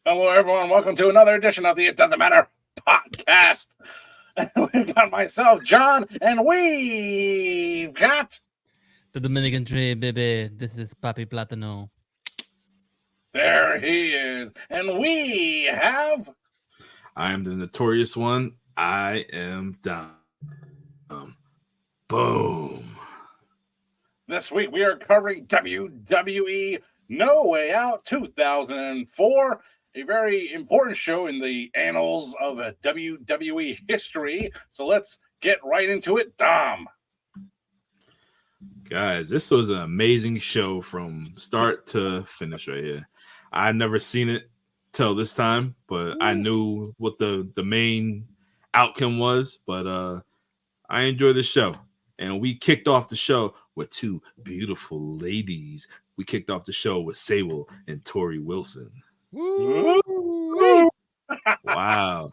Hello, everyone. Welcome to another edition of the It Doesn't Matter podcast. We've got myself, John, and we've got... The Dominican tree, baby. This is Papi Platano. There he is. And we have... I am the notorious one. I am Dom. Boom. This week we are covering WWE No Way Out 2004, a very important show in the annals of WWE history. So let's get right into it. Dom. Guys, this was an amazing show from start to finish right here. I never seen it till this time, but I knew what the main outcome was. But I enjoyed the show. And we kicked off the show with two beautiful ladies. We kicked off the show with Sable and Tori Wilson. Woo! Wow.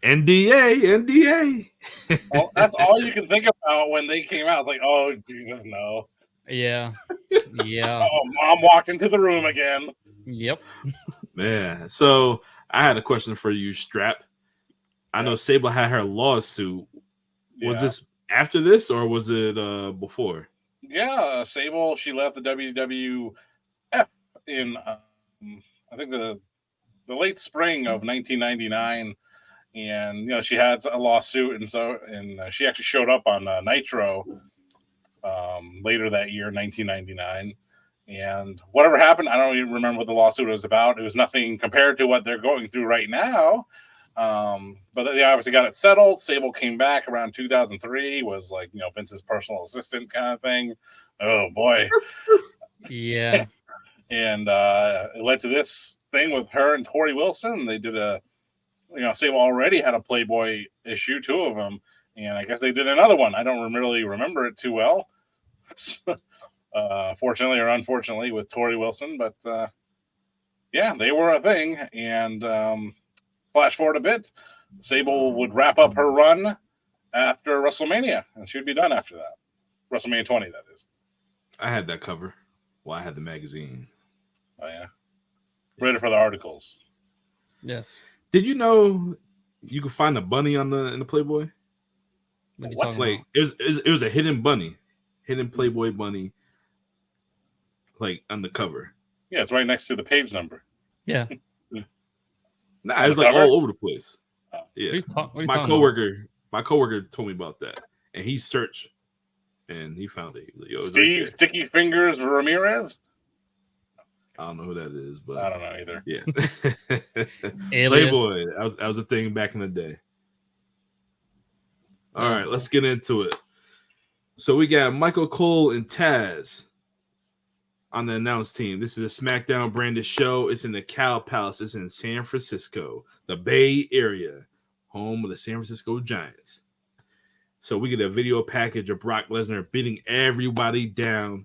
NDA. Well, that's all you can think about when they came out. It's like, oh, Jesus, no. Yeah. Oh, Mom walked into the room again. Yep. Man, so I had a question for you, Strap. I know Sable had her lawsuit. Was this after this or was it before? Yeah, Sable, she left the WWF in, I think, the late spring of 1999. And, she had a lawsuit. And she actually showed up on Nitro later that year, 1999. And whatever happened, I don't even remember what the lawsuit was about. It was nothing compared to what they're going through right now. But they obviously got it settled. Sable came back around 2003, was like, Vince's personal assistant kind of thing. Oh, boy. Yeah. And it led to this thing with her and Tori Wilson. They did Sable already had a Playboy issue, two of them. And I guess they did another one. I don't really remember it too well. Fortunately or unfortunately with Tori Wilson. But, they were a thing. And flash forward a bit, Sable would wrap up her run after WrestleMania. And she would be done after that. WrestleMania 20, that is. I had that cover. Well, I had the magazine. Oh, yeah. Ready for the articles. Yes. Did you know you could find a bunny in the Playboy? What are you What? talking Like about? it was a hidden bunny, hidden Playboy bunny, like on the cover. Yeah, it's right next to the page number. Yeah. Nah, it was like cover? all over the place. Oh. Yeah, What are you my talking coworker told me about that, and he searched and he found it. He was like, yo, it's Steve right Sticky Fingers Ramirez? I don't know who that is, but I don't know either. yeah, Alias. Playboy. That was a thing back in the day. All right, let's get into it. So we got Michael Cole and Taz on the announce team. This is a SmackDown branded show. It's in the Cow Palace. It's in San Francisco, the Bay Area, home of the San Francisco Giants. So we get a video package of Brock Lesnar beating everybody down,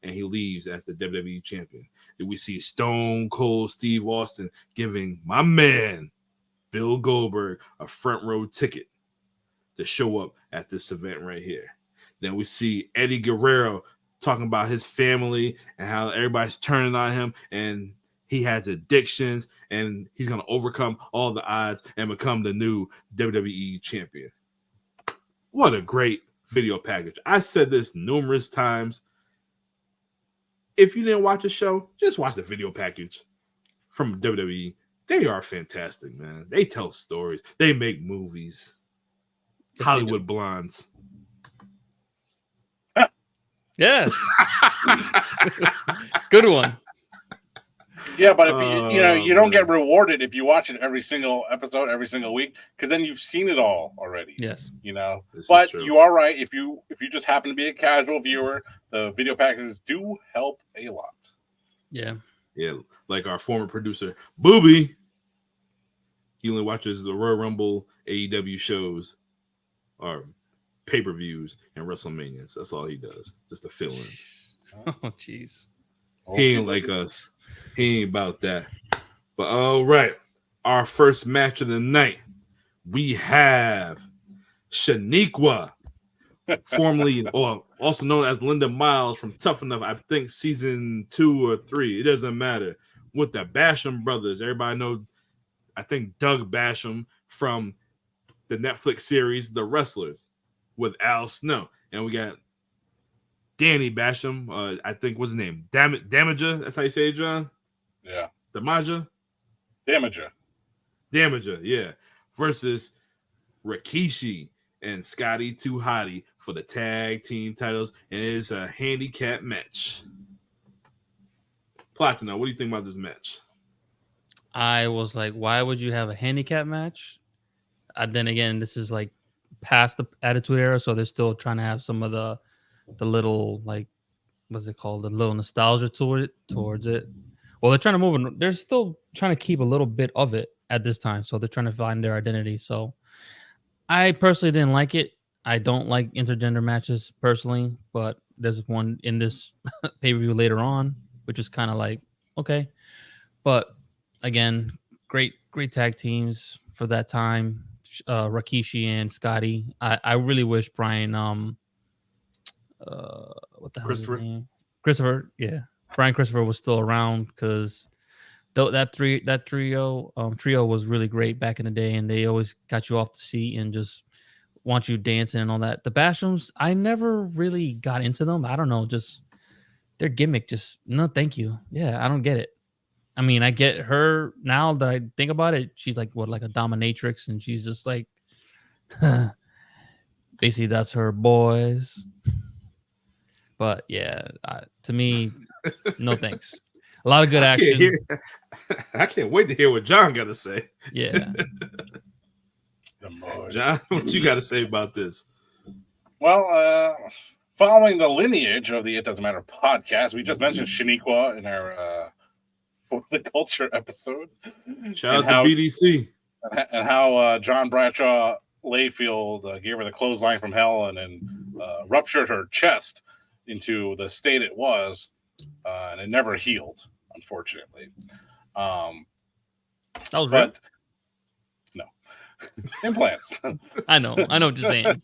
and he leaves as the WWE champion. Then we see Stone Cold Steve Austin giving my man Bill Goldberg a front row ticket to show up at this event right here. Then we see Eddie Guerrero talking about his family and how everybody's turning on him and he has addictions and he's going to overcome all the odds and become the new WWE champion. What a great video package. I said this numerous times. If you didn't watch the show, just watch the video package from WWE. They are fantastic, man. They tell stories. They make movies. Yes, Hollywood Blondes. Yes. Good one. Yeah, but if you don't get rewarded if you watch it every single episode, every single week, because then you've seen it all already. Yes. But you are right. If you just happen to be a casual viewer, the video packages do help a lot. Yeah. Yeah, like our former producer, Booby. He only watches the Royal Rumble AEW shows or pay-per-views and WrestleManias. That's all he does, just to fill in. Oh, jeez. He ain't like us. He ain't about that. But all right, our first match of the night, we have Shaniqua, formerly or also known as Linda Miles from Tough Enough. I think season 2 or 3. It doesn't matter. with the Basham brothers. Everybody know, I think Doug Basham from the Netflix series The Wrestlers with Al Snow. And we got Danny Basham, I think what's his name? Damager, that's how you say it, John? Yeah. Damager? Damager, yeah. Versus Rikishi and Scotty 2 Hotty for the tag team titles. And it is a handicap match. Platinum, what do you think about this match? I was like, why would you have a handicap match? Then again, this is like past the Attitude Era, so they're still trying to have some of the little, like, what's it called? The little nostalgia towards it. Well, they're trying to move it. They're still trying to keep a little bit of it at this time, so they're trying to find their identity. So I personally didn't like it. I don't like intergender matches personally, but there's one in this pay-per-view later on, which is kind of like, okay. But again, great tag teams for that time. Rikishi and Scotty. I really wish Brian what the hell is his name? Christopher, yeah. Brian Christopher was still around, because that trio was really great back in the day, and they always got you off the seat and just want you dancing and all that. The Bashams, I never really got into them. I don't know, just their gimmick, just no thank you. Yeah, I don't get it. I mean, I get her now that I think about it. She's like like a dominatrix, and she's just like basically that's her boys. But yeah, to me, no thanks. A lot of good action. I can't wait to hear what John got to say. Yeah. John, what you got to say about this? Well, following the lineage of the It Doesn't Matter podcast, we just mentioned Shaniqua in our For the Culture episode. Shout out to BDC. And how John Bradshaw Layfield gave her the clothesline from hell and then ruptured her chest into the state it was, and it never healed, unfortunately. That was real. No. Implants. I know what you're saying.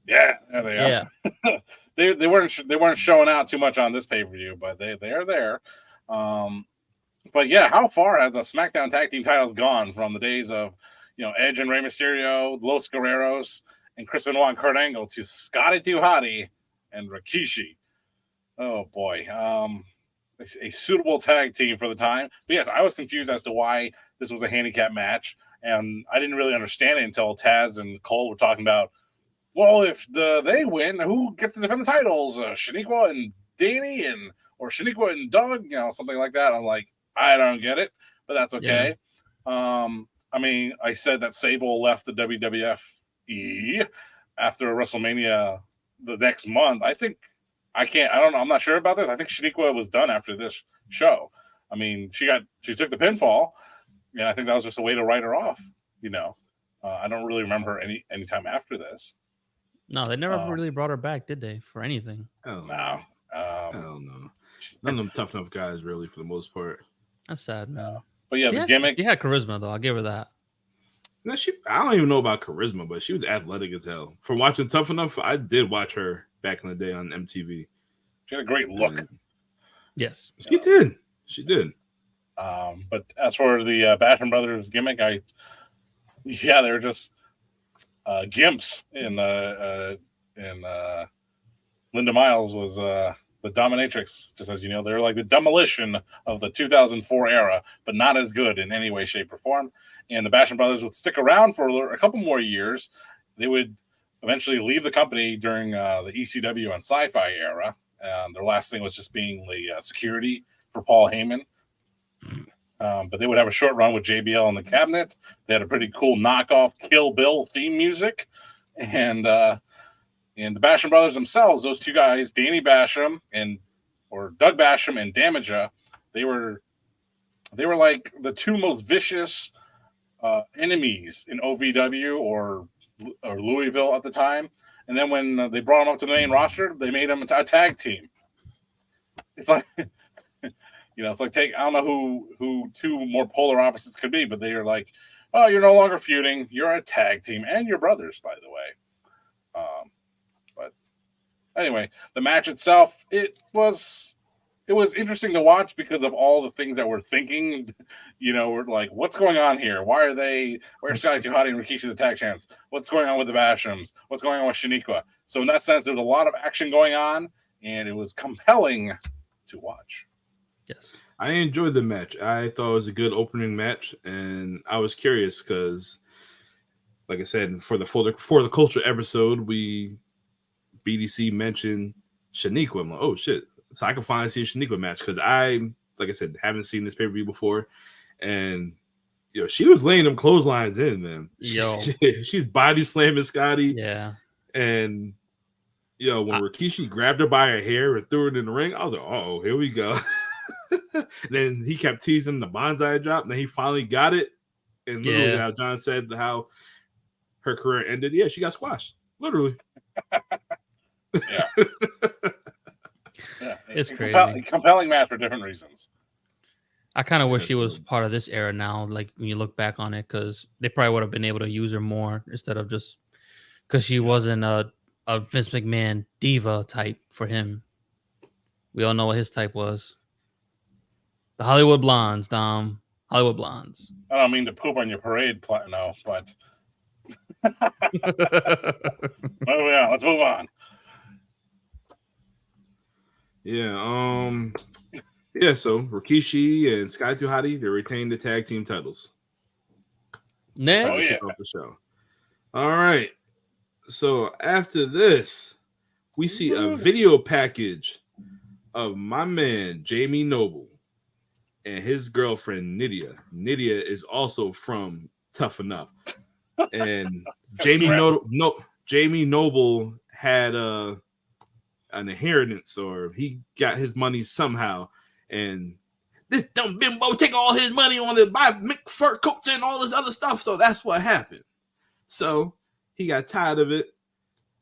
Yeah, there they are. Yeah. they weren't showing out too much on this pay-per-view, but they are there. But yeah, how far have the SmackDown Tag Team titles gone from the days of Edge and Rey Mysterio, Los Guerreros, and Chris Benoit and Kurt Angle to Scotty 2 Hotty and Rikishi? Oh boy, a suitable tag team for the time. But yes, I was confused as to why this was a handicap match, and I didn't really understand it until Taz and Cole were talking about, well, if they win, who gets to defend the titles? Shaniqua and Danny, or Shaniqua and Doug, something like that. I'm like, I don't get it, but that's okay. Yeah. I mean, I said that Sable left the WWF after Wrestlemania the next month. I don't know. I'm not sure about this. I think Shaniqua was done after this show. I mean, she took the pinfall, and I think that was just a way to write her off. I don't really remember her any time after this. No, they never really brought her back, did they? For anything? Oh no. Hell no. None of them tough enough guys, really, for the most part. That's sad, man. But yeah, the gimmick. She had charisma, though. I'll give her that. No, I don't even know about charisma, but she was athletic as hell. From watching Tough Enough, I did watch her back in the day on MTV. She had a great look. Yes. She did. She did. But as for the Basham Brothers gimmick, they're just gimps. And Linda Miles was the dominatrix, just as you know. They're like the demolition of the 2004 era, but not as good in any way, shape, or form. And the Basham Brothers would stick around for a couple more years. They would eventually leave the company during the ECW and Sci-Fi era. Their last thing was just being the security for Paul Heyman. But they would have a short run with JBL in the cabinet. They had a pretty cool knockoff Kill Bill theme music. And the Basham Brothers themselves, those two guys, Danny Basham or Doug Basham and Damaja, they were like the two most vicious enemies in OVW or Louisville at the time. And then when they brought them up to the main roster, they made them a tag team. It's like, it's like I don't know who two more polar opposites could be, but they are like, oh, you're no longer feuding. You're a tag team, and you're brothers, by the way. But anyway, the match itself, it was it was interesting to watch because of all the things that we're thinking. We're like, what's going on here? Where's Scotty 2 Hotty and Rikishi the tag champs? What's going on with the Bashrams? What's going on with Shaniqua? So in that sense, there was a lot of action going on, and it was compelling to watch. Yes. I enjoyed the match. I thought it was a good opening match, and I was curious because, like I said, for the culture episode, BDC mentioned Shaniqua. I'm like, oh shit! So I can finally see a Shaniqua match because like I said, haven't seen this pay-per-view before, and she was laying them clotheslines in, man. She's body slamming Scotty. Yeah. And when Rikishi grabbed her by her hair and threw it in the ring, I was like, oh, here we go. Then he kept teasing the bonsai drop, and then he finally got it. And literally, how John said how her career ended. Yeah, she got squashed. Literally. Yeah. It's crazy. Compelling match for different reasons. I kind of wish she was part of this era now, like when you look back on it, because they probably would have been able to use her more instead of just because she wasn't a Vince McMahon diva type for him. We all know what his type was. The Hollywood Blondes, Dom. Hollywood Blondes. I don't mean to poop on your parade, no, but yeah, let's move on. Yeah, so Rikishi and Sky 2 Hotty, they retained the tag team titles. Next. Off the show. All right. So after this, we see a video package of my man Jamie Noble and his girlfriend Nydia. Nydia is also from Tough Enough, and Jamie Noble had an inheritance, or he got his money somehow, and this dumb bimbo take all his money on to buy fur coats and all this other stuff. So that's what happened. So he got tired of it,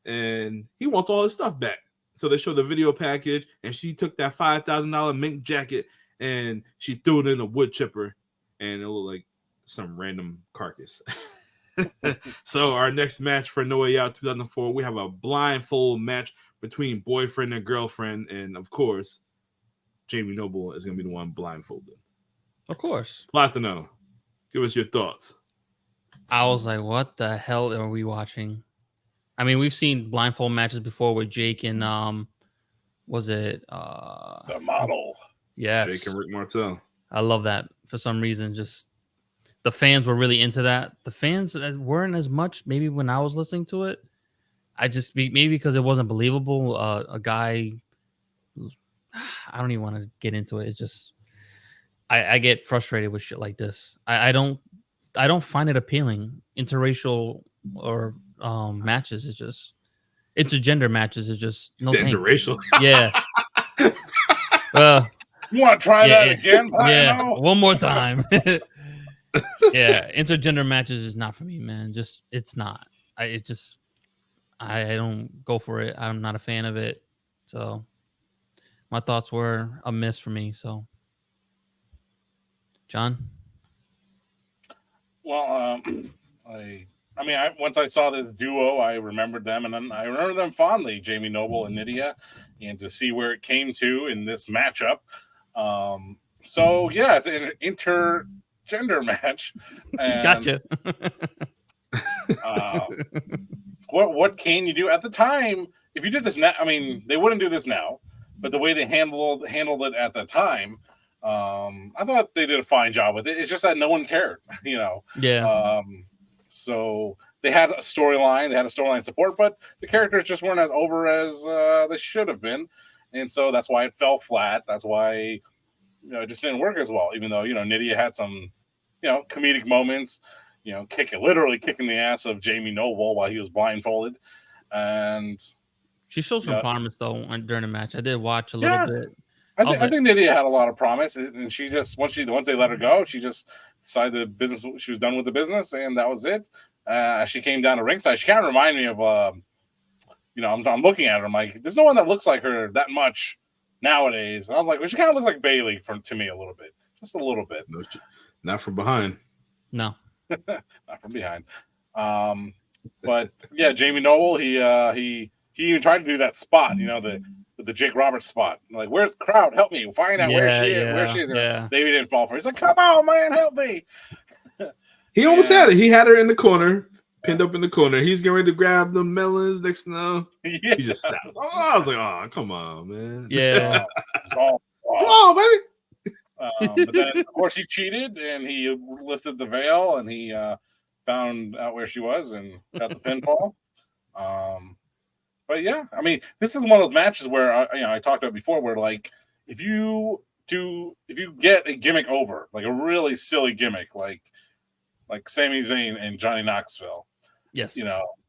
and he wants all his stuff back. So they showed the video package, and she took that $5,000 mink jacket and she threw it in a wood chipper, and it looked like some random carcass. So our next match for No Way Out 2004, we have a blindfold match between boyfriend and girlfriend, and of course, Jamie Noble is going to be the one blindfolded. Of course. Platino, give us your thoughts. I was like, what the hell are we watching? I mean, we've seen blindfold matches before with Jake and was it the Model? Yes. Jake and Rick Martel. I love that for some reason. Just the fans were really into that. The fans weren't as much maybe when I was listening to it. Maybe because it wasn't believable. A guy, I don't even want to get into it. It's just I get frustrated with shit like this. I don't find it appealing. Interracial or matches is just intergender matches is just no interracial. Yeah. Well, you want to try that again? Yeah, one more time. Yeah, intergender matches is not for me, man. Just it's not. I don't go for it. I'm not a fan of it. So my thoughts were a miss for me. So, John. Well, once I saw the duo, I remembered them, and then I remember them fondly, Jamie Noble and Nydia, and to see where it came to in this matchup. So yeah, it's an intergender match. And, gotcha. What can you do at the time? If you did this now, I mean, they wouldn't do this now, but the way they handled it at the time, I thought they did a fine job with it. It's just that no one cared, Yeah. So they had a storyline, support, but the characters just weren't as over as they should have been, and so that's why it fell flat. That's why it just didn't work as well. Even though Nydia had some comedic moments, literally kicking the ass of Jamie Noble while he was blindfolded, and she showed some promise though during the match. I did watch a little bit. I think Nydia had a lot of promise, and she just once they let her go, she just decided she was done with the business, and that was it. She came down to ringside. She kind of reminded me of, I'm looking at her. I'm like, there's no one that looks like her that much nowadays. And I was like, well, she kind of looks like Bayley to me a little bit, just a little bit. No, not from behind. No, not from behind. But yeah, Jamie Noble, he even tried to do that spot, the the Jake Roberts spot. Like, where's the crowd? Help me find out where she is. Where she is. Yeah. Davey didn't fall for it. He's like, come on, man, help me. He almost had it. He had her in the corner, pinned up in the corner. He's getting ready to grab the melons. Next now, he just stopped. Oh, I was like, oh, come on, man. Yeah. Come on, baby. But then, of course, he cheated and he lifted the veil and he found out where she was and got the pinfall. But yeah, I mean, this is one of those matches where I talked about before, where like if you get a gimmick over, like a really silly gimmick, like Sami Zayn and Johnny Knoxville, yes,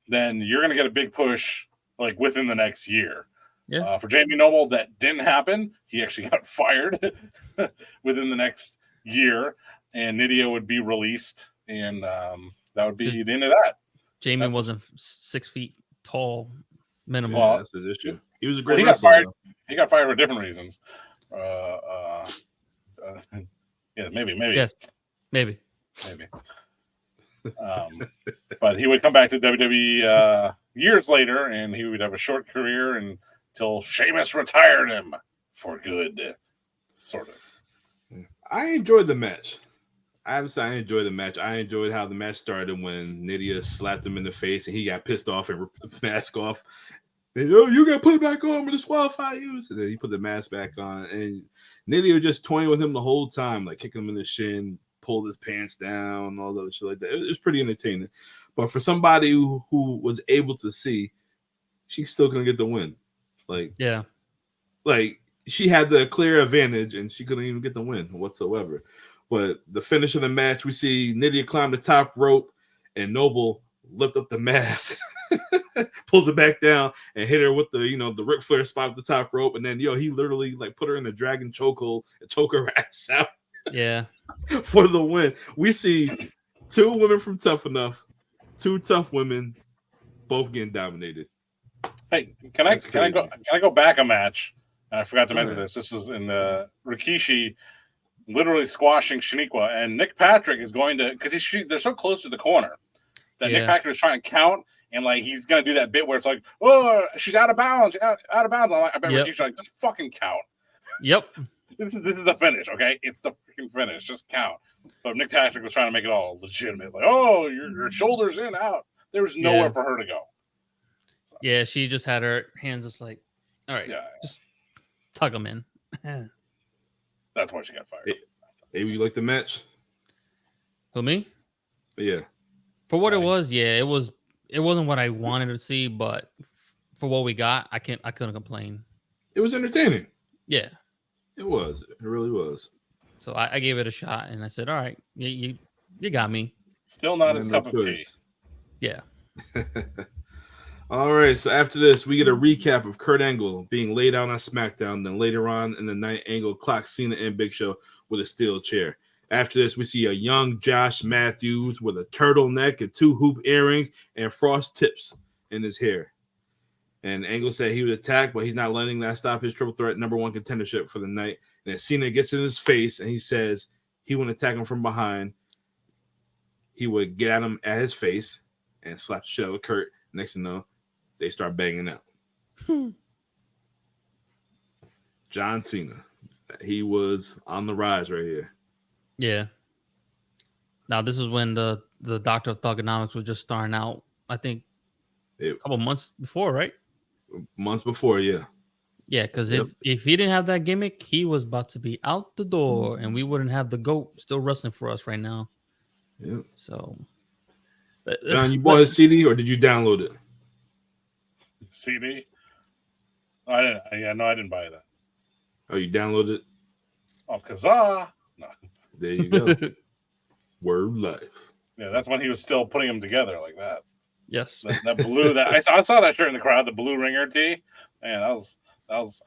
then you're gonna get a big push like within the next year. Yeah. For Jamie Noble, that didn't happen. He actually got fired within the next year, and Nydia would be released, and that would be the end of that. Jamie wasn't 6 feet tall minimum. Yeah, that's his issue. He was a great wrestler. He got fired for different reasons. Yeah, maybe. Yes, maybe. But he would come back to WWE years later, and he would have a short career until Sheamus retired him for good, sort of. I enjoyed the match. I enjoyed the match. I enjoyed how the match started when Nydia slapped him in the face and he got pissed off and ripped the mask off. And, you got to put it back on to disqualify you. So then he put the mask back on. And Nydia was just toying with him the whole time, like kicking him in the shin, pulled his pants down, all that shit like that. It was pretty entertaining. But for somebody who was able to see, she's still going to get the win. Like she had the clear advantage and she couldn't even get the win whatsoever. But the finish of the match, we see Nydia climb the top rope and Noble lift up the mask, pulls it back down and hit her with the the Ric Flair spot at the top rope. And then he literally like put her in a dragon chokehold and choke her ass out. Yeah. For the win. We see two women from Tough Enough, two tough women, both getting dominated. Hey, can I go back a match? I forgot to mention this. This is in the Rikishi literally squashing Shaniqua, and Nick Patrick is going to, because they're so close to the corner that Nick Patrick is trying to count, and like he's gonna do that bit where it's like, oh, she's out of bounds, out of bounds. I bet Rikishi's like, just fucking count. Yep. This is the finish, okay? It's the freaking finish. Just count. But Nick Patrick was trying to make it all legitimate, like, oh, your shoulders in, out. There was nowhere for her to go. So. Yeah, she just had her hands just like, all right, just tug them in. That's why she got fired. Maybe you like the match? For me? Yeah. For what it was, it wasn't what I wanted to see, but for what we got, I couldn't complain. It was entertaining. Yeah. It was. It really was. So I gave it a shot and I said, all right, you got me. Still not his cup of tea. Yeah. All right, so after this, we get a recap of Kurt Angle being laid out on SmackDown. Then later on in the night, Angle clocks Cena and Big Show with a steel chair. After this, we see a young Josh Matthews with a turtleneck and 2 hoop earrings and frost tips in his hair. And Angle said he was attacked, but he's not letting that stop his triple threat #1 contendership for the night. And then Cena gets in his face and he says he wouldn't attack him from behind. He would get at him at his face and slap the shit out of Kurt. Next thing you know, they start banging out. John Cena. He was on the rise right here. Yeah. Now, this is when the Doctor of Thugonomics was just starting out, I think, a couple months before, right? Months before, yeah. Yeah, because if he didn't have that gimmick, he was about to be out the door, and we wouldn't have the GOAT still wrestling for us right now. Yeah. So. John, you bought his CD or did you download it? CD? I didn't buy that. Oh, you downloaded it? Off Kazaa? No. There you go. Word life. Yeah, that's when he was still putting them together like that. Yes. That blue, I saw that shirt in the crowd, the blue ringer tee. Man, that was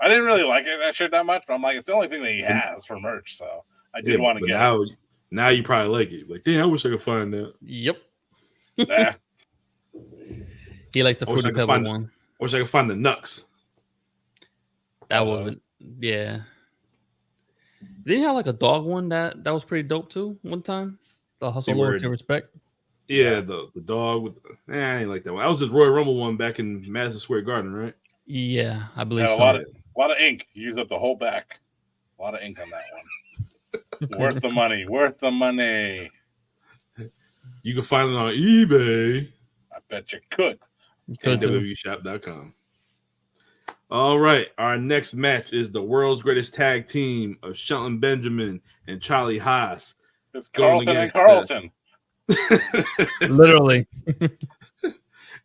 I didn't really like that shirt that much, but I'm like, it's the only thing that he has for merch, so I did want to get it. Now you probably like it. Like, damn, I wish I could find that. Yep. Nah. He likes the Fruity Pebble one. I wish I could find the Nux. That was, yeah. Didn't he have like a dog one that was pretty dope too one time? The Hustle, Loyalty, Respect. Yeah, the dog with I ain't like that one. I was at Royal Rumble one back in Madison Square Garden, right? Yeah, I believe A so. A lot of ink. You used up the whole back. A lot of ink on that one. Worth the money. Worth the money. You can find it on eBay. I bet you could. Could too. WWEshop.com. All right. Our next match is the world's greatest tag team of Shelton Benjamin and Charlie Haas. It's Going Carlton and against Carlton. Literally.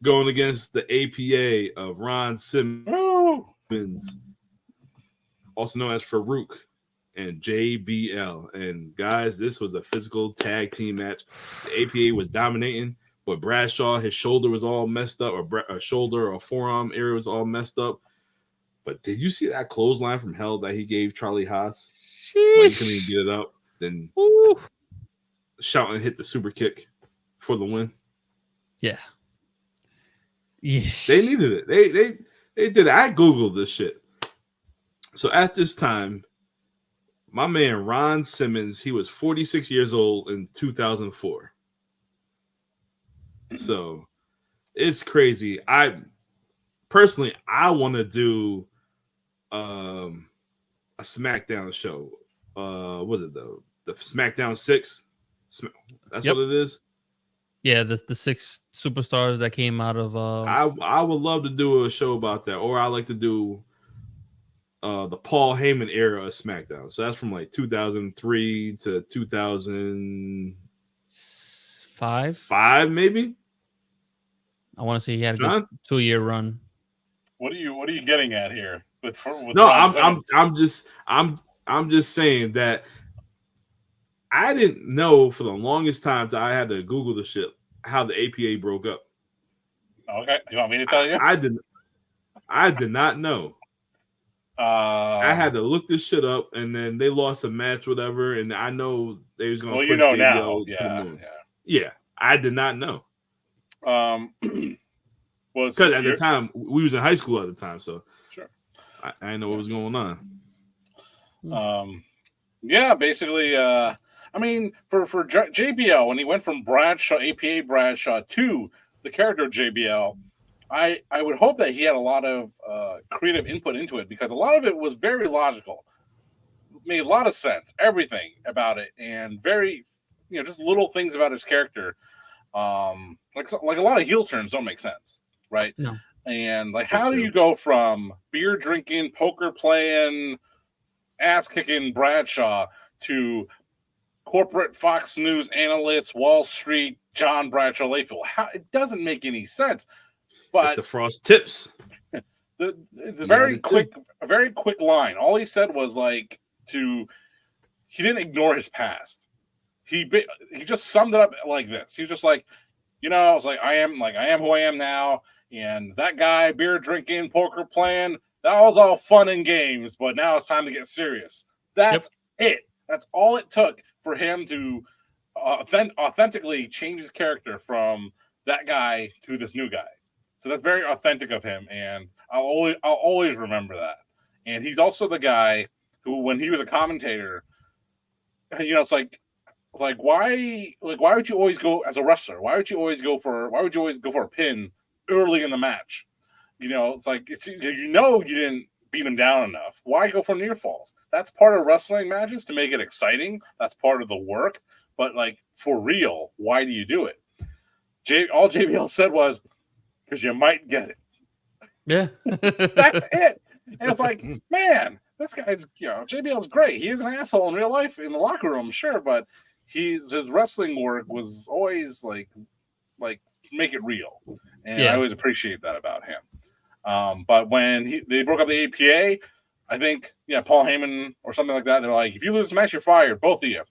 Going against the APA of Ron Simmons, Woo! also known as Farouk, and JBL. And guys, this was a physical tag team match. The APA was dominating, but Bradshaw, his shoulder was all messed up, or a shoulder or forearm area was all messed up. But did you see that clothesline from hell that he gave Charlie Haas? When he couldn't even get it up. Then Shelton hit the super kick for the win. Yeah. Yeesh. They needed it. They did it. I Googled this shit. So at this time, my man Ron Simmons, he was 46 years old in 2004. So it's crazy. I want to do a SmackDown show. What is it though? The SmackDown 6. That's Yep. what it is. Yeah, the 6 superstars that came out of I would love to do a show about that, or I like to do the Paul Heyman era of SmackDown. So that's from like 2003 to 2005, maybe. I want to say he had a John? good 2-year run. What are you getting at here? With No, Ron Simmons? I'm just saying that I didn't know for the longest time that I had to Google the shit how the APA broke up. Okay, you want me to tell you? I did not know. I had to look this shit up, and then they lost a match, whatever. And I know they was going to. Well, you know now. Yeah. I did not know. Because at the time we was in high school at the time, so sure, I didn't know what was going on. Yeah, basically, I mean, for JBL, when he went from Bradshaw, APA Bradshaw to the character of JBL, I would hope that he had a lot of creative input into it, because a lot of it was very logical, made a lot of sense, everything about it, and very, just little things about his character, like a lot of heel turns don't make sense, right? No. And like, how do you go from beer drinking, poker playing, ass kicking Bradshaw to corporate Fox News analyst, Wall Street, John Bradshaw Layfield? It doesn't make any sense. But it's the Frost tips. the very quick line. All he said was like he didn't ignore his past. He just summed it up like this. He was just like, I was like, I am who I am now, and that guy, beer drinking, poker playing, that was all fun and games, but now it's time to get serious. That's it. That's all it took for him to authentically change his character from that guy to this new guy. So that's very authentic of him, and I'll always remember that. And he's also the guy who, when he was a commentator, it's like why would you always go as a wrestler? Why would you always go for a pin early in the match? It's like you didn't beat him down enough. Why go for near falls? That's part of wrestling matches to make it exciting. That's part of the work. But like, for real, why do you do it? All JBL said was, because you might get it. Yeah. That's it. And it's like, man, this guy's, JBL's great. He is an asshole in real life in the locker room, sure, but his wrestling work was always like make it real. And I always appreciate that about him. But when they broke up the APA, I think, Paul Heyman or something like that, they're like, if you lose the match, you're fired, both of you.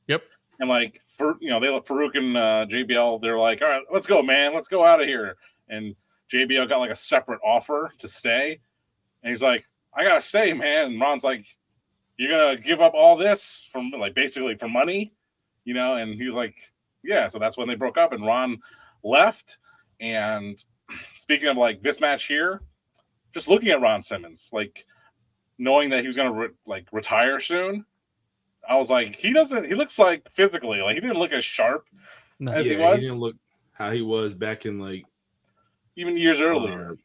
Yep. And like, they let Farouk and JBL, they're like, all right, let's go, man. Let's go out of here. And JBL got like a separate offer to stay. And he's like, I got to stay, man. And Ron's like, you're going to give up all this from like basically for money, And he's like, yeah. So that's when they broke up, and Ron left. And speaking of like this match here, just looking at Ron Simmons, like knowing that he was going to retire soon, I was like, he looks like physically, like he didn't look as sharp as he was. He didn't look how he was back in like even years earlier.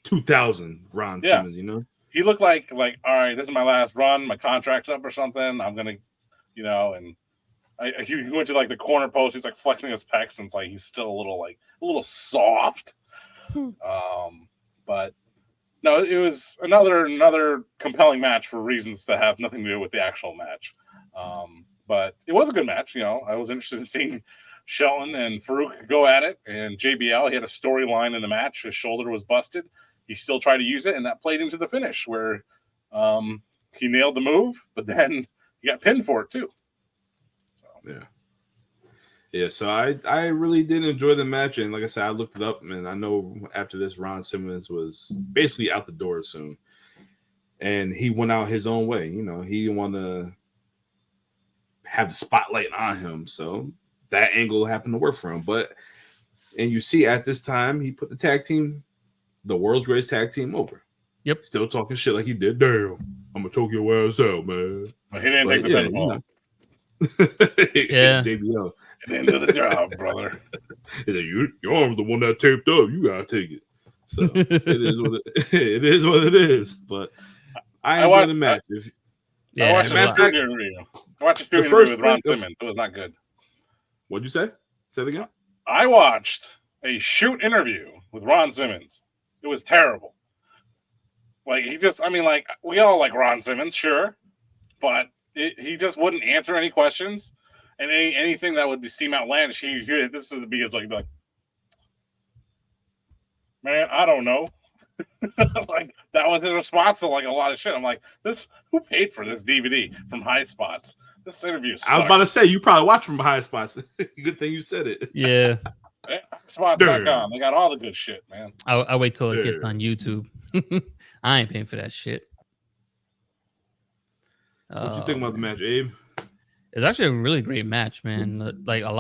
2000 Ron Simmons, he looked like all right, this is my last run. My contract's up or something. I'm gonna, and he went to like the corner post. He's like flexing his pecs, and it's like he's still a little soft. But no, it was another compelling match for reasons that have nothing to do with the actual match. But it was a good match. I was interested in seeing Shelton and Farouk go at it, and JBL, he had a storyline in the match. His shoulder was busted. He still tried to use it, and that played into the finish where he nailed the move, but then he got pinned for it too. So. Yeah. So I really did enjoy the match, and like I said, I looked it up, and I know after this, Ron Simmons was basically out the door soon, and he went out his own way. He didn't want to have the spotlight on him, so that angle happened to work for him. And you see, at this time, he put the world's greatest tag team over. Yep. Still talking shit like he did. Damn, I'm gonna choke your ass out, man. But he didn't take the pinfall. Yeah. JBL. At the end of the job, brother. Your arm's the one that taped up. You gotta take it. So it is what it is. But I enjoyed the match. I watched the shooting interview. I watched the shooting interview with Ron Simmons. It was not good. What'd you say? Say it again. I watched a shoot interview with Ron Simmons. It was terrible. We all like Ron Simmons, sure, but he just wouldn't answer any questions, and anything that would seem outlandish. This would be his like, man, I don't know. That was his response to a lot of shit. I'm like, who paid for this DVD from High Spots? This interview sucks. I was about to say, you probably watch from High Spots. Good thing you said it. Yeah. Spots.com. They got all the good shit, man. I wait till it gets on YouTube. I ain't paying for that shit. What you think about the match, Abe? It's actually a really great match, man. Like a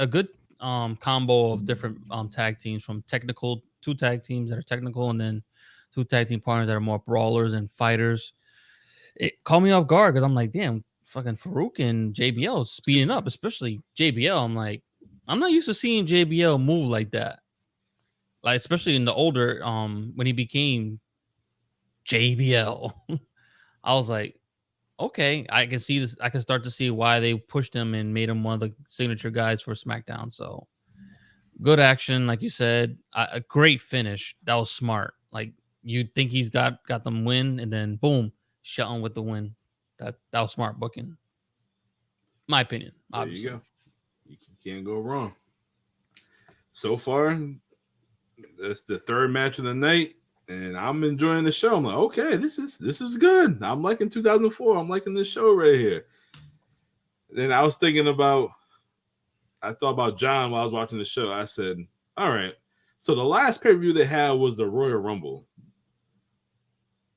good combo of different tag teams, from two tag teams that are technical, and then two tag team partners that are more brawlers and fighters. It caught me off guard because I'm like, damn, fucking Farouk and JBL is speeding up, especially JBL. I'm like, I'm not used to seeing JBL move like that. Like, especially in the older, when he became JBL. I was like, okay, I can see this. I can start to see why they pushed him and made him one of the signature guys for SmackDown. So good action, like you said, a great finish. That was smart. Like, you'd think he's got them win, and then boom, Shelton with the win. That was smart booking. My opinion, obviously. There you go. You can't go wrong. So far, that's the third match of the night, and I'm enjoying the show. I'm like, okay, this is good. I'm liking 2004. I'm liking this show right here. Then I thought about John while I was watching the show. I said, all right, so the last pay-per-view they had was the Royal Rumble.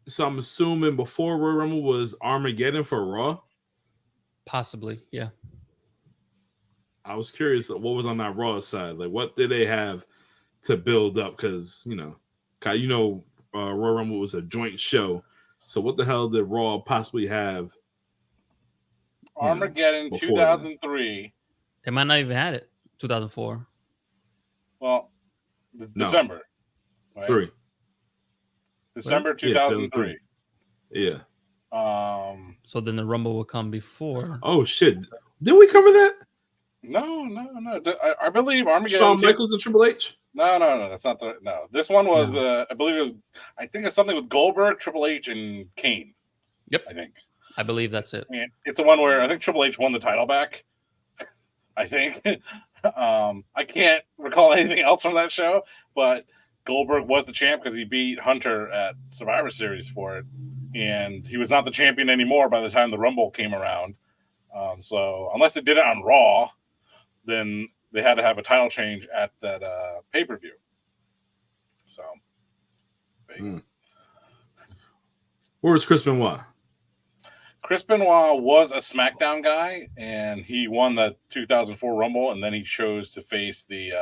So I'm assuming before Royal Rumble was Armageddon for Raw? Possibly, yeah. I was curious what was on that Raw side. Like, what did they have to build up? Because, Royal Rumble was a joint show. So what the hell did Raw possibly have? Armageddon 2003. They might not even had it. 2004. Well, December. Right? 3. December 2003. Yeah. So then the Rumble will come before. Oh, shit. Didn't we cover that? No. I believe Armageddon. Shawn Michaels and Triple H? No. That's not the. No. This one was I think it's something with Goldberg, Triple H, and Kane. Yep. I think. I believe that's it. And it's the one where I think Triple H won the title back. I think. I can't recall anything else from that show, but Goldberg was the champ because he beat Hunter at Survivor Series for it. And he was not the champion anymore by the time the Rumble came around. So unless they did it on Raw, then they had to have a title change at that pay-per-view. So, Where was Chris Benoit? Chris Benoit was a SmackDown guy, and he won the 2004 Rumble, and then he chose to face the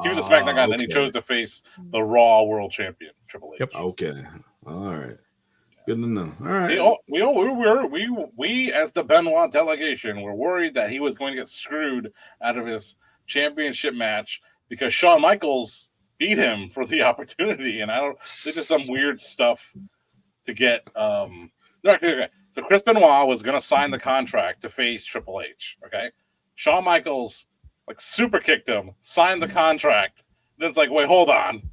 he was a SmackDown guy, and then he chose to face the Raw World Champion, Triple H. Yep. Okay. All right. Good to know. All right. We as the Benoit delegation were worried that he was going to get screwed out of his championship match because Shawn Michaels beat him for the opportunity, and I don't. They did some weird stuff to get. No, okay. So Chris Benoit was going to sign the contract to face Triple H. Okay, Shawn Michaels like super kicked him, signed the contract. Then it's like, wait, hold on.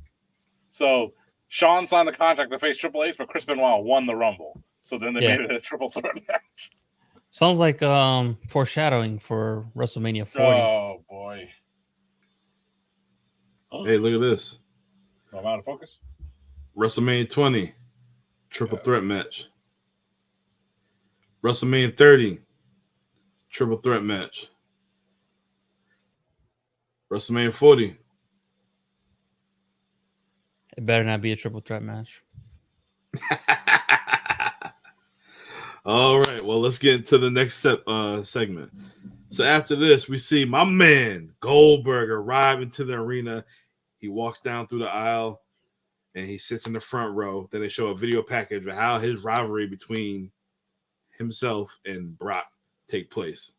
So Shawn signed the contract to face Triple H, but Chris Benoit won the Rumble. So then they made it a triple threat match. Sounds like foreshadowing for WrestleMania 40. Oh boy. Hey, look at this. I'm out of focus. WrestleMania 20, triple threat match. WrestleMania 30, triple threat match. WrestleMania 40. It better not be a triple threat match. All right, well, let's get into the next segment. So after this, we see my man Goldberg arrive into the arena. He walks down through the aisle, and he sits in the front row. Then they show a video package of how his rivalry between himself and Brock take place.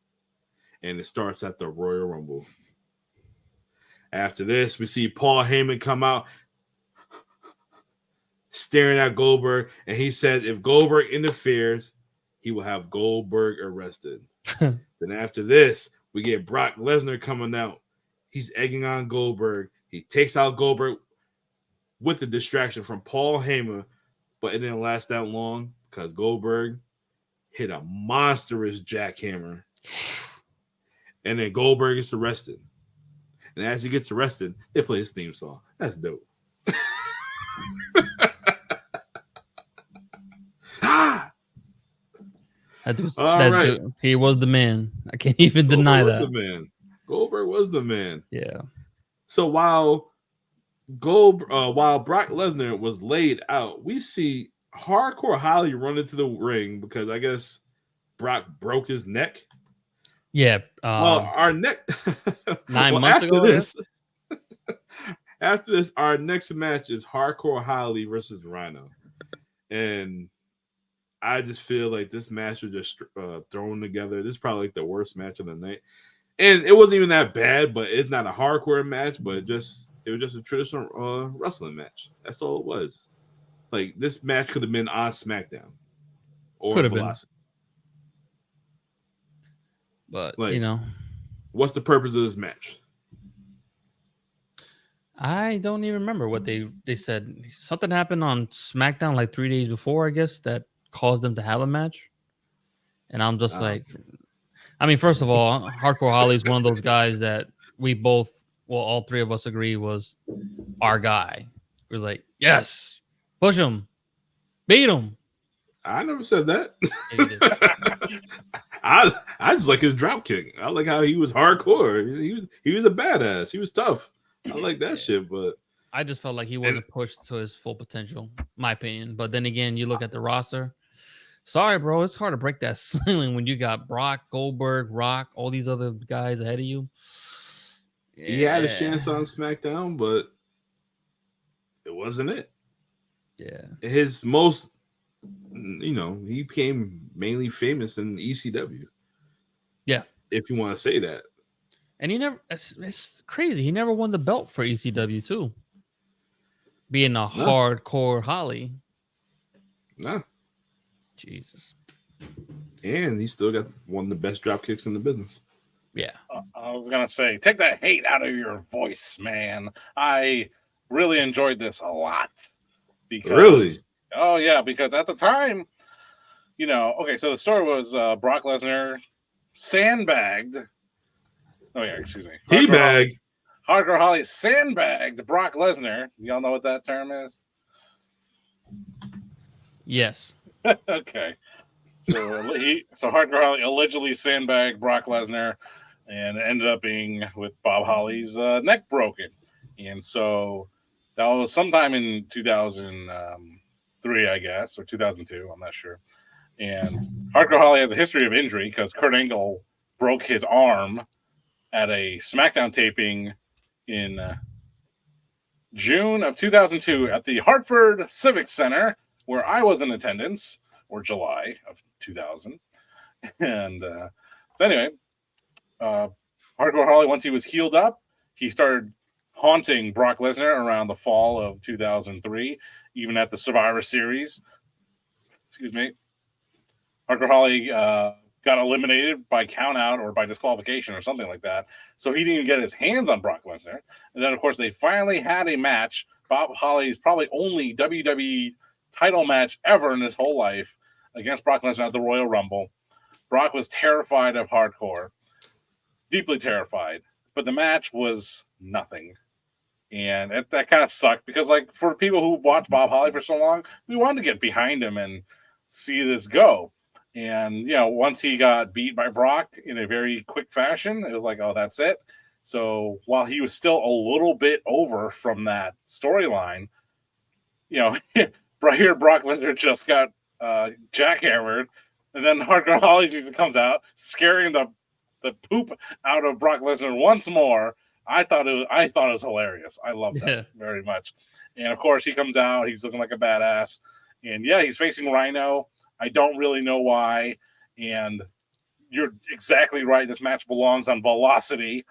And it starts at the Royal Rumble. After this, we see Paul Heyman come out staring at Goldberg, and he says if Goldberg interferes, he will have Goldberg arrested. Then after this, we get Brock Lesnar coming out. He's egging on Goldberg. He takes out Goldberg with the distraction from Paul Heyman, but it didn't last that long because Goldberg hit a monstrous jackhammer. And then Goldberg gets arrested. And as he gets arrested, they play his theme song. That's dope. Dude, he was the man. I can't even deny that. The man. Goldberg was the man. Yeah. So while Brock Lesnar was laid out, we see Hardcore Holly run into the ring because I guess Brock broke his neck. Yeah. Our neck 9 months ago. After this, our next match is Hardcore Holly versus Rhino, and I just feel like this match was just thrown together. This is probably like the worst match of the night, and it wasn't even that bad. But it's not a hardcore match, but it was just a traditional wrestling match. That's all it was. Like this match could have been on SmackDown or Velocity. But like, what's the purpose of this match? I don't even remember what they said. Something happened on SmackDown like 3 days before, I guess, that caused them to have a match. And I'm just like, I mean, first of all, Hardcore Holly is one of those guys that all three of us agree was our guy. It was like, yes, push him, beat him. I never said that. I just like his drop kick. I like how he was hardcore. He was a badass. He was tough. I like that shit, but I just felt like he wasn't pushed to his full potential, my opinion. But then again, you look at the roster. Sorry, bro, it's hard to break that ceiling when you got Brock, Goldberg, Rock, all these other guys ahead of you. Yeah. He had a chance on SmackDown, but it wasn't it. Yeah. His most, he became mainly famous in ECW. Yeah. If you want to say that. And he never, it's crazy. He never won the belt for ECW, too. Being a hardcore Holly. Nah. Jesus. And he still got one of the best drop kicks in the business. Yeah. I was going to say, take that hate out of your voice, man. I really enjoyed this a lot. Really? Oh, yeah, because at the time, so the story was Brock Lesnar sandbagged. Oh, yeah, excuse me. Teabag. Hardcore Holly sandbagged Brock Lesnar. Y'all know what that term is? Yes. Okay. So Hardcore Holly allegedly sandbagged Brock Lesnar and ended up being with Bob Holly's neck broken. And so that was sometime in 2003, I guess, or 2002. I'm not sure. And Hardcore Holly has a history of injury because Kurt Angle broke his arm at a SmackDown taping in June of 2002 at the Hartford Civic Center, where I was in attendance, or July of 2000. And so anyway, Hardcore Holly, once he was healed up, he started haunting Brock Lesnar around the fall of 2003, even at the Survivor Series. Excuse me. Parker Holly got eliminated by countout or by disqualification or something like that. So he didn't even get his hands on Brock Lesnar. And then, of course, they finally had a match. Bob Holly's probably only WWE title match ever in his whole life against Brock Lesnar at the Royal Rumble. Brock was terrified of Hardcore, deeply terrified. But the match was nothing. And that kind of sucked because, like, for people who watched Bob Holly for so long, we wanted to get behind him and see this go. And, you know, once he got beat by Brock in a very quick fashion, it was like, oh, that's it. So while he was still a little bit over from that storyline, you know, here Brock Lesnar just got jackhammered. And then Hardcore Holly just comes out, scaring the poop out of Brock Lesnar once more. I thought it was hilarious. I love that very much. And, of course, he comes out. He's looking like a badass. And, yeah, he's facing Rhino. I don't really know why, and you're exactly right. This match belongs on Velocity,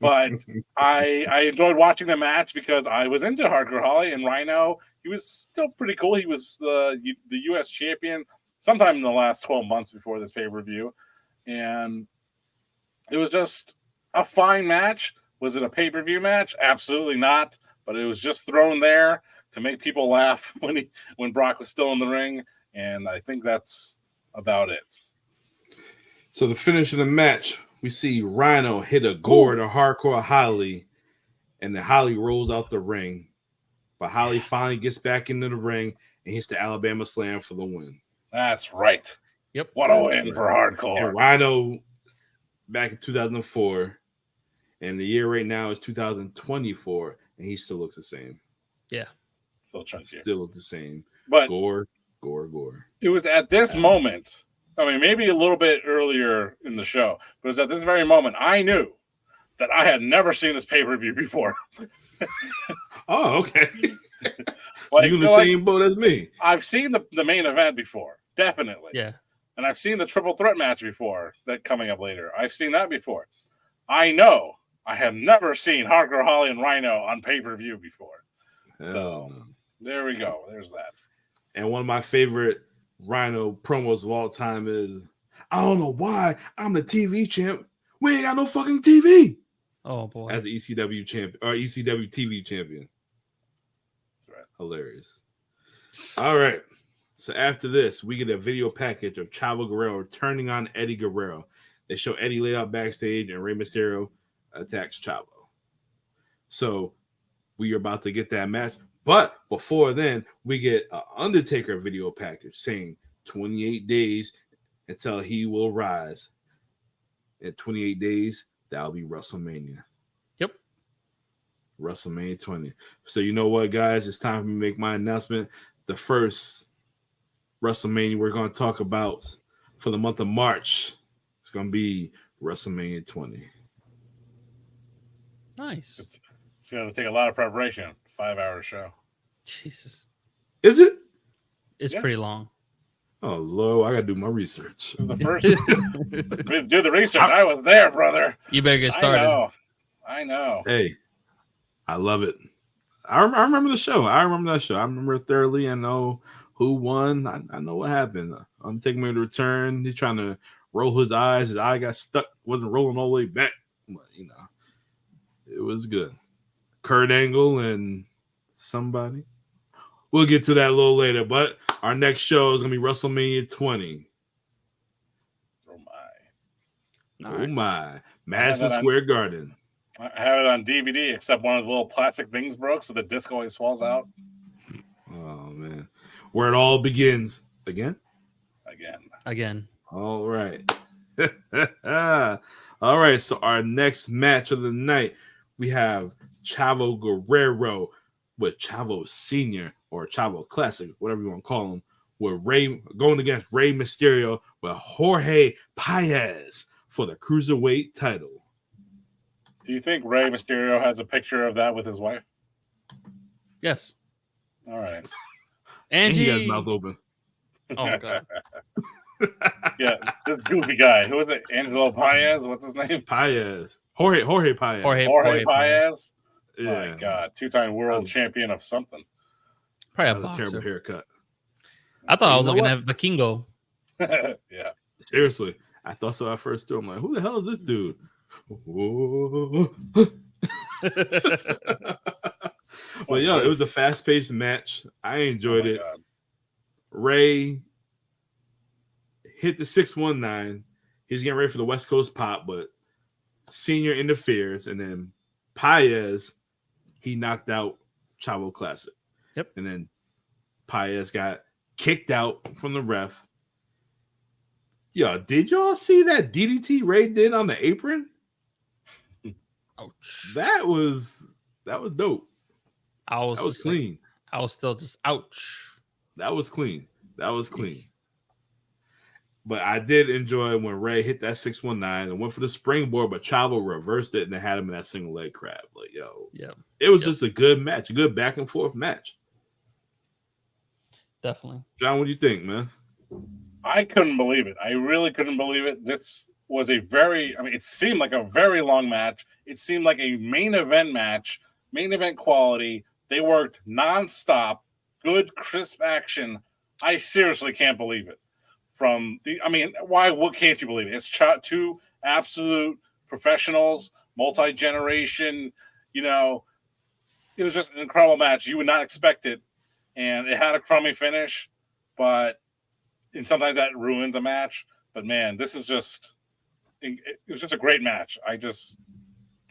but I enjoyed watching the match because I was into Hardcore Holly and Rhino. He was still pretty cool. He was the U.S. champion sometime in the last 12 months before this pay-per-view, and it was just a fine match. Was it a pay-per-view match? Absolutely not, but it was just thrown there to make people laugh when Brock was still in the ring. And I think that's about it. So the finish of the match, we see Rhino hit a gore to Hardcore Holly, and then Holly rolls out the ring. But Holly finally gets back into the ring and hits the Alabama Slam for the win. That's right. Yep. What a win for Hardcore. And Rhino back in 2004, and the year right now is 2024, and he still looks the same. Yeah. Still chunky. Still looks the same. But gore. It was at this moment, I mean, maybe a little bit earlier in the show, but it was at this very moment I knew that I had never seen this pay-per-view before. Oh, okay. So you in the same boat as me. I've seen the main event before, definitely. Yeah. And I've seen the triple threat match before, that coming up later. I've seen that before. I know I have never seen Hardcore Holly and Rhino on pay-per-view before. So there we go. There's that. And one of my favorite Rhino promos of all time is, I don't know why I'm the TV champ. We ain't got no fucking TV. Oh, boy. As the ECW champion or ECW TV champion. That's right. Hilarious. All right. So after this, we get a video package of Chavo Guerrero turning on Eddie Guerrero. They show Eddie laid out backstage and Rey Mysterio attacks Chavo. So we are about to get that match. But before then, we get an Undertaker video package saying 28 days until he will rise. In 28 days, that'll be WrestleMania. Yep. WrestleMania 20. So you know what, guys? It's time for me to make my announcement. The first WrestleMania we're going to talk about for the month of March, it's going to be WrestleMania 20. Nice. It's going to take a lot of preparation. 5-hour show. Jesus. Is it? It's pretty long. Oh, Lord, I got to do my research. This is the first. Do the research. I was there, brother. You better get started. I know. Hey, I love it. I remember the show. I remember that show. I remember thoroughly. I know who won. I know what happened. I'm taking me to return. He's trying to roll his eyes. His eye got stuck. Wasn't rolling all the way back. But, you know, it was good. Kurt Angle and somebody. We'll get to that a little later. But our next show is going to be WrestleMania 20. Oh, my. Oh, my. Madison Square Garden. I have it on DVD, except one of the little plastic things broke, so the disc always falls out. Oh, man. Where it all begins. Again. All right. All right. So our next match of the night, we have Chavo Guerrero with Chavo Senior or Chavo Classic, whatever you want to call him, with Rey going against Rey Mysterio with Jorge Paez for the Cruiserweight title. Do you think Rey Mysterio has a picture of that with his wife? Yes. All right. Angie. He has mouth open. Oh, my God. Yeah, this goofy guy. Who is it? Angelo Paez? What's his name? Paez. Jorge Paez. Jorge Paez. My God, 2-time world champion of something. Probably a That was a terrible boxer. haircut. I thought I was You know looking what? at Vikingo. Yeah. Seriously, I thought so at first too. I'm like, who the hell is this dude? But yo, it was a fast-paced match. I enjoyed it. God. Ray hit the 619. He's getting ready for the West Coast pop, but Senior interferes, and then Paez, he knocked out Chavo Classic. Yep. And then Paez got kicked out from the ref. Yo, did y'all see that DDT Ray did on the apron? Ouch. That was dope. I was That was clean. I was still just ouch. That was clean. But I did enjoy when Ray hit that 619 and went for the springboard, but Chavo reversed it and they had him in that single leg crab. Like, yo, Yeah, it was just a good match, a good back and forth match. Definitely. John, what do you think, man? I couldn't believe it. I really couldn't believe it. This was it seemed like a very long match. It seemed like a main event match, main event quality. They worked nonstop, good, crisp action. I seriously can't believe it. What can't you believe it? It's two absolute professionals, multi-generation, it was just an incredible match. You would not expect it. And it had a crummy finish, and sometimes that ruins a match. But man, it was just a great match. I just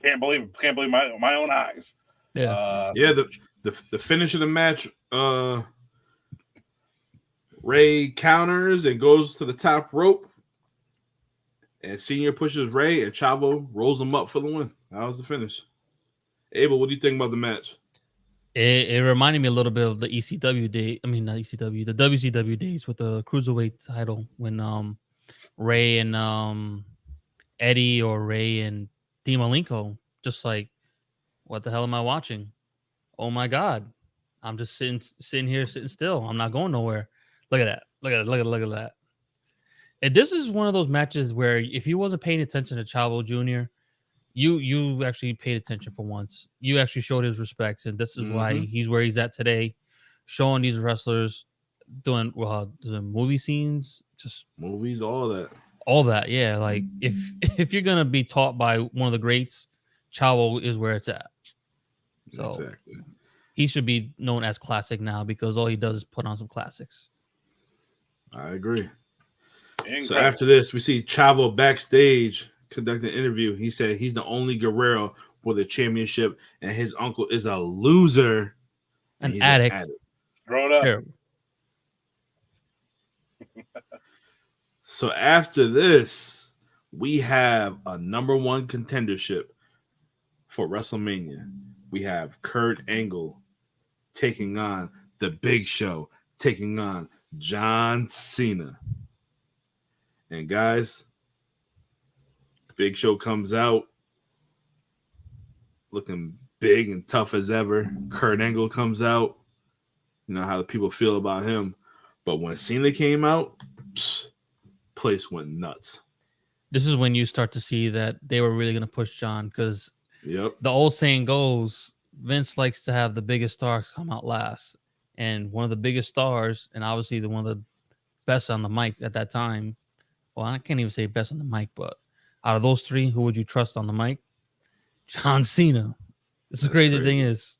can't believe my own eyes. Yeah. The finish of the match, Ray counters and goes to the top rope, and Senior pushes Ray, and Chavo rolls him up for the win. That was the finish. Abel, what do you think about the match? It reminded me a little bit of the ECW day. I mean, not ECW, the WCW days with the cruiserweight title when Ray and Eddie or Ray and Dean Malenko just like, what the hell am I watching? Oh my God, I'm just sitting here sitting still. I'm not going nowhere. Look at that. Look at that. And this is one of those matches where if you wasn't paying attention to Chavo Jr., you actually paid attention for once. You actually showed his respects, and this is why he's where he's at today, showing these wrestlers doing movie scenes, just movies, all that. Yeah, like if you're gonna be taught by one of the greats, Chavo is where it's at. So exactly. He should be known as classic now because all he does is put on some classics. I agree. Incredible. So after this, we see Chavo backstage conducting an interview. He said he's the only Guerrero for the championship, and his uncle is a loser. An addict. Throw it up. Terrible. So after this, we have a number one contendership for WrestleMania. We have Kurt Angle taking on The Big Show, taking on John Cena. And guys, Big Show comes out looking big and tough as ever. Kurt Angle comes out. You know how the people feel about him. But when Cena came out, place went nuts. This is when you start to see that they were really going to push John because the old saying goes, Vince likes to have the biggest stars come out last. And one of the biggest stars, and obviously one of the best on the mic at that time, well, I can't even say best on the mic, but out of those three, who would you trust on the mic? John Cena. This is the crazy thing is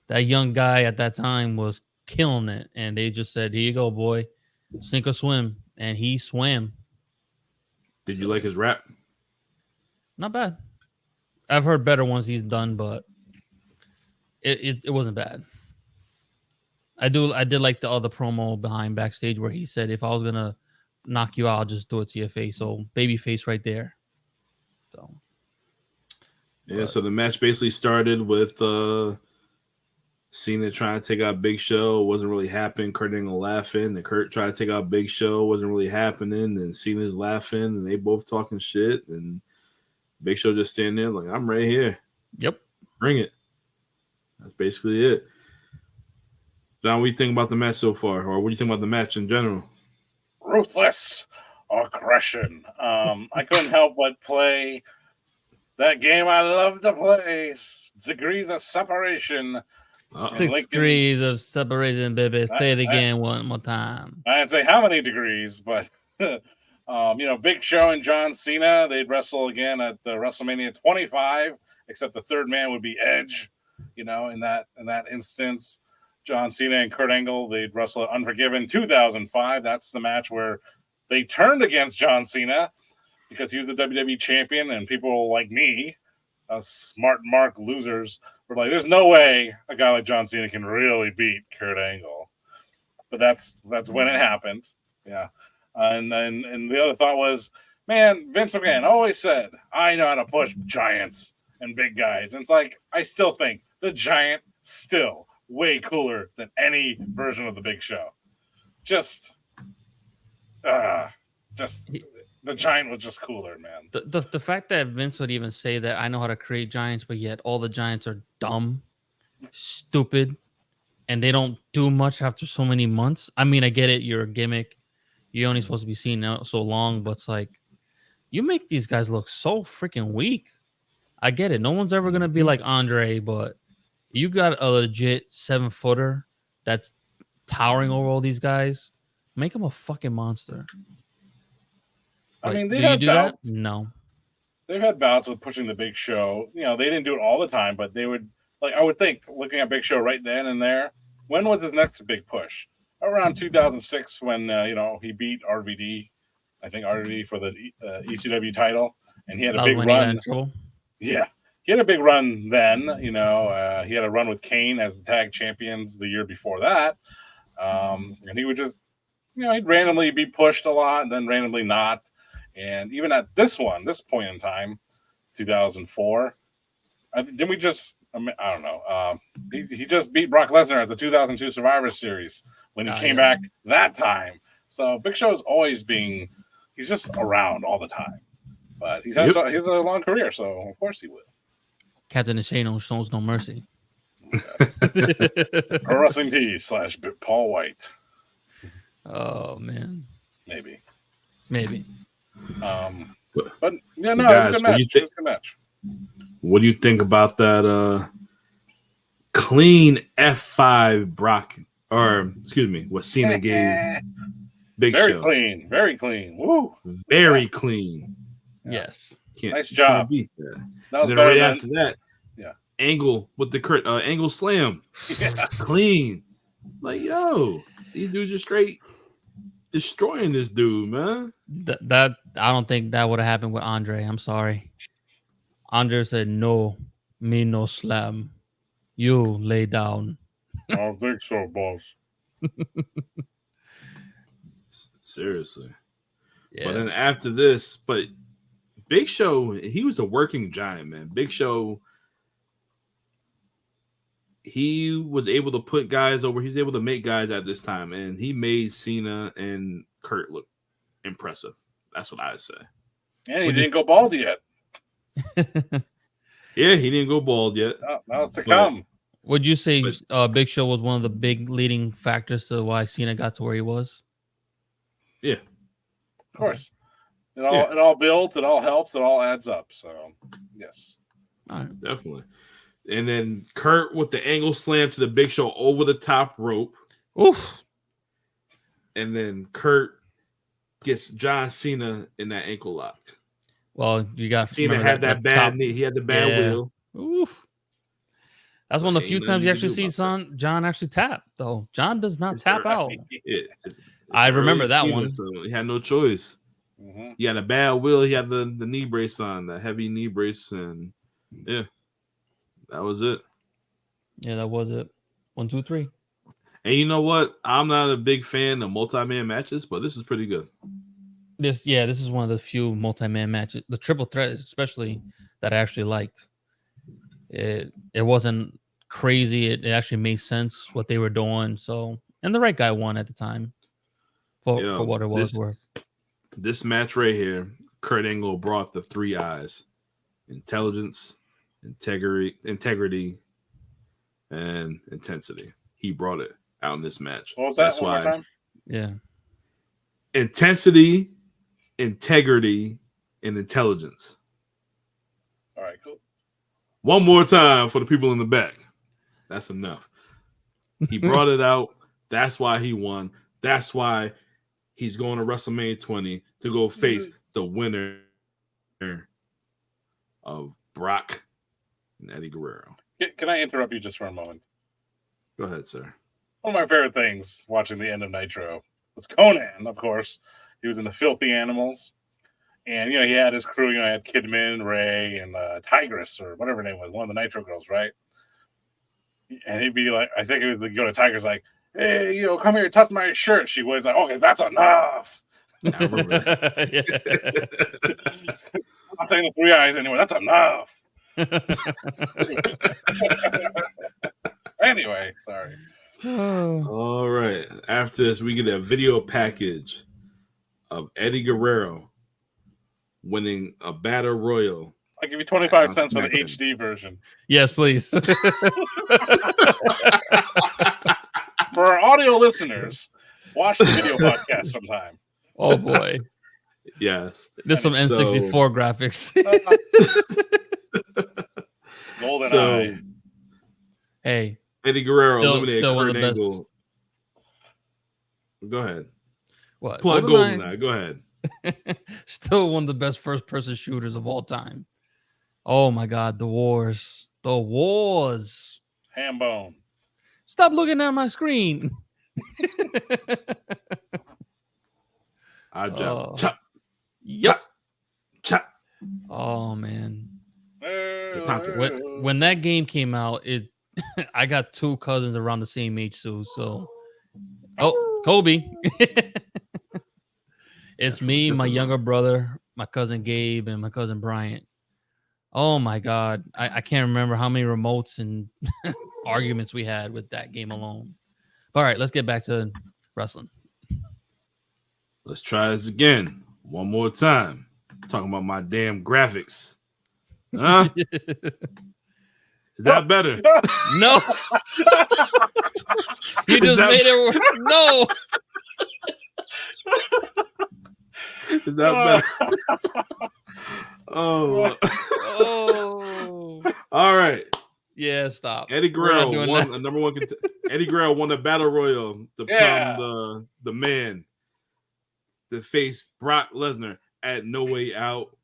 that young guy at that time was killing it. And they just said, here you go, boy. Sink or swim. And he swam. Did you like his rap? Not bad. I've heard better ones he's done, but it wasn't bad. I did like the other promo behind backstage where he said, if I was going to knock you out, I'll just do it to your face. So baby face right there. So yeah, so the match basically started with Cena trying to take out Big Show. Wasn't really happening. Kurt Angle laughing. And Kurt tried to take out Big Show. Wasn't really happening. And Cena's laughing. And they both talking shit. And Big Show just standing there like, I'm right here. Yep. Bring it. That's basically it. John, what do you think about the match so far? Or what do you think about the match in general? Ruthless aggression. I couldn't help but play That game I love to play. Degrees of Separation. Uh-oh. 6 Lincoln- degrees of separation, baby. Say it again one more time. I didn't say how many degrees, but Big Show and John Cena, they'd wrestle again at the WrestleMania 25, except the third man would be Edge. In that instance, John Cena and Kurt Angle, they'd wrestle at Unforgiven 2005. That's the match where they turned against John Cena because he was the WWE champion, and people like me, us smart mark losers, were like, "There's no way a guy like John Cena can really beat Kurt Angle." But that's when it happened. Yeah. And the other thought was, man, Vince McMahon always said, I know how to push giants and big guys. And it's like, I still think the Giant still way cooler than any version of the Big Show. Just the Giant was just cooler, man. The fact that Vince would even say that I know how to create giants, but yet all the giants are dumb, stupid, and they don't do much after so many months. I mean, I get it. You're a gimmick. You're only supposed to be seen out so long, but it's like you make these guys look so freaking weak. I get it. No one's ever gonna be like Andre, but you got a legit 7-footer that's towering over all these guys. Make him a fucking monster. I mean, do they've you had do that? bouts. No. They've had bouts with pushing the Big Show. They didn't do it all the time, but they would, I would think, looking at Big Show right then and there, when was his next big push? Around 2006 when, he beat RVD, I think RVD for the ECW title, and he had a big When he got run. in trouble. Yeah. He had a big run then, he had a run with Kane as the tag champions the year before that. And he would just, he'd randomly be pushed a lot and then randomly not. And even at this point in time, 2004, didn't we just, I don't know. He just beat Brock Lesnar at the 2002 Survivor Series when he came back that time. So Big Show's always he's just around all the time. But he has a long career, so of course he will. Captain Insano shows no mercy. Pro Wrestling T / Paul White. Oh man, Maybe. But yeah, no, guys, it was a good match. What do you think about that clean F5 Brock, or excuse me, what Cena gave Big Show? Very clean. Woo. Very clean. Yeah. Yes. Nice job. Beat that. That was then better right than, after that, yeah. Angle with the Angle slam. Yeah. Clean. Like, yo, these dudes are straight destroying this dude, man. That I don't think that would have happened with Andre. I'm sorry. Andre said, no, me no slam. You lay down. I don't think so, boss. Seriously. Yeah. But then after this, Big Show, he was a working giant, man. Big Show, he was able to put guys over. He was able to make guys at this time, and he made Cena and Kurt look impressive. That's what I say. And he didn't go bald yet. Yeah, he didn't go bald yet. That was to come. Would you say Big Show was one of the big leading factors to why Cena got to where he was? Yeah. Of course. It all builds, it all helps, it all adds up. So, yes. All right. Definitely. And then Kurt with the angle slam to the Big Show over the top rope. Oof. And then Kurt gets John Cena in that ankle lock. Well, you got Cena had that bad knee. He had the bad wheel. Oof. That's one of the few times you actually see John actually tap, though. John does not tap out. I remember that one. So he had no choice. Mm-hmm. He had a bad wheel. He had the knee brace on, the heavy knee brace, and yeah, that was it. Yeah, that was it. 1, 2, 3. And you know what? I'm not a big fan of multi-man matches, but this is pretty good. This is one of the few multi-man matches, the triple threat especially, that I actually liked. It wasn't crazy. It actually made sense what they were doing. So, and the right guy won at the time for what it was worth. This match right here, Kurt Angle brought the 3 I's: intelligence, integrity, and intensity. He brought it out in this match. What was that? That's one why. more time? Yeah. Intensity, integrity, and intelligence. All right. One more time for the people in the back. That's enough. He brought it out. That's why he won. That's why he's going to WrestleMania 20 to go face the winner of Brock and Eddie Guerrero. Can I interrupt you just for a moment? Go ahead, sir. One of my favorite things watching the end of Nitro was Conan, of course. He was in the Filthy Animals. And, he had his crew. He had Kidman, Ray, and Tigress, or whatever her name was, one of the Nitro girls, right? And he'd be like, I think it was go to Tigress, like, hey, come here, touch my shirt. She was like, okay, that's enough. I remember that. I'm not saying the 3 eyes anymore. That's enough. Anyway, sorry. All right. After this, we get a video package of Eddie Guerrero winning a Battle Royal. I'll give you 25 cents for the HD version. Yes, please. For our audio listeners, watch the video podcast sometime. Oh, boy. Yes. There's some N64 graphics. Golden Eye. Hey. Eddie Guerrero eliminated still Kurt Angle. Go ahead. What? Plug GoldenEye. Go ahead. Still one of the best first-person shooters of all time. Oh, my God. The Wars. The Wars. Hambone. Stop looking at my screen. I jump. Chop. Yep. Chop. Oh, man. Tatanka. When that game came out, I got 2 cousins around the same age too. So, Kobe. It's me, my younger brother, my cousin Gabe, and my cousin Bryant. Oh my God, I can't remember how many remotes and arguments we had with that game alone. All right, let's get back to wrestling. Let's try this again one more time. Talking about my damn graphics. Huh? Is that better? No. You just made it work. No. Is that better? Oh. All right. Yeah, stop. Eddie Guerrero won a number one. Eddie Guerrero won the Battle Royal to become the man to face Brock Lesnar at No Way Out.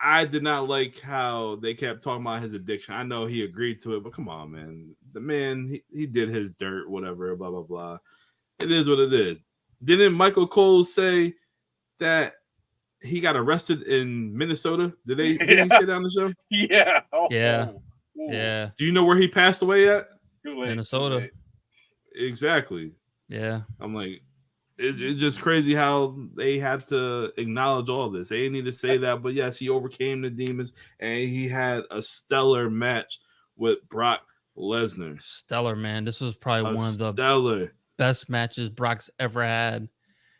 I did not like how they kept talking about his addiction. I know he agreed to it, but come on, man. The man, he did his dirt, whatever, blah, blah, blah. It is what it is. Didn't Michael Cole say that he got arrested in Minnesota? Did he say that on the show? Yeah. Yeah. Do you know where he passed away at? Minnesota. Exactly. Yeah. I'm like, it's just crazy how they had to acknowledge all this. They didn't need to say that, but yes, he overcame the demons and he had a stellar match with Brock Lesnar. Stellar, man. This was probably one of the best matches Brock's ever had.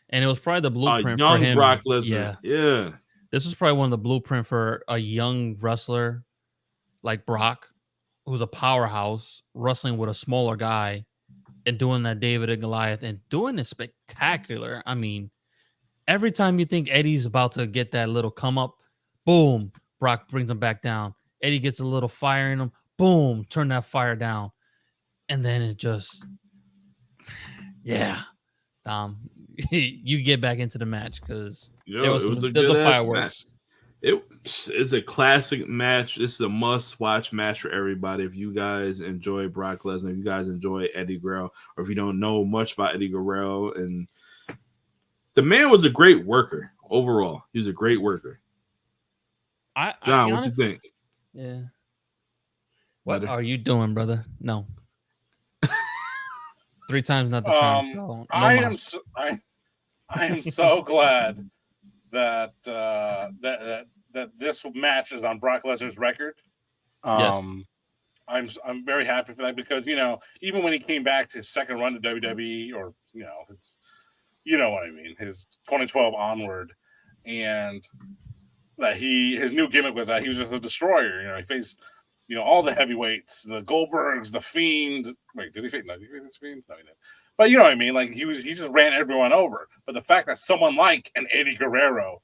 And it was probably the blueprint for him. Brock Lesnar. Yeah. This was probably one of the blueprint for a young wrestler like Brock, who's a powerhouse, wrestling with a smaller guy and doing that David and Goliath and doing it spectacular. I mean, every time you think Eddie's about to get that little come up, boom, Brock brings him back down. Eddie gets a little fire in him, boom, turn that fire down. And then it just, you get back into the match because there was a fireworks. Match. It is a classic match. This is a must-watch match for everybody. If you guys enjoy Brock Lesnar, if you guys enjoy Eddie Guerrero, or if you don't know much about Eddie Guerrero, and the man was a great worker overall. He was a great worker. John, what you think? Yeah. What are you doing, brother? No. 3 times not the charm. No, I am so glad that that this match is on Brock Lesnar's record. Yes. I'm very happy for that because even when he came back to his second run to WWE, or it's what I mean, his 2012 onward, and that his new gimmick was that he was just a destroyer. He faced all the heavyweights, the Goldbergs, the Fiend. Wait, did he face? No, did he face the Fiend? No, he didn't. But you know what I mean. Like he just ran everyone over. But the fact that someone like an Eddie Guerrero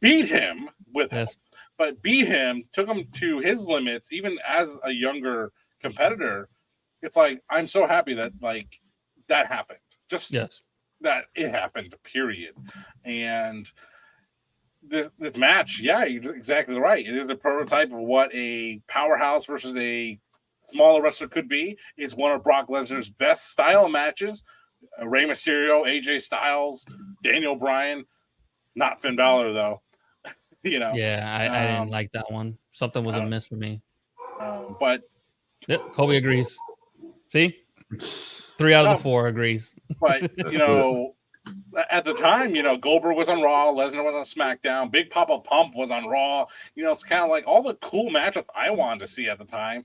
beat him with him, Yes. but beat him, took him to his limits, even as a younger competitor. It's like, I'm so happy that like that happened. Just Yes. that it happened, period. And this match, yeah, you're exactly right. It is a prototype of what a powerhouse versus a smaller wrestler could be. It's one of Brock Lesnar's best style matches. Rey Mysterio, AJ Styles, Daniel Bryan, not Finn Balor though. You know, Yeah, I didn't like that one. Something was amiss for me. but Yep, Kobe agrees. See? 3 out of the 4 agrees. But you know, at the time, you know, Goldberg was on Raw, Lesnar was on SmackDown, Big Papa Pump was on Raw. You know, it's kind of like all the cool matches I wanted to see at the time.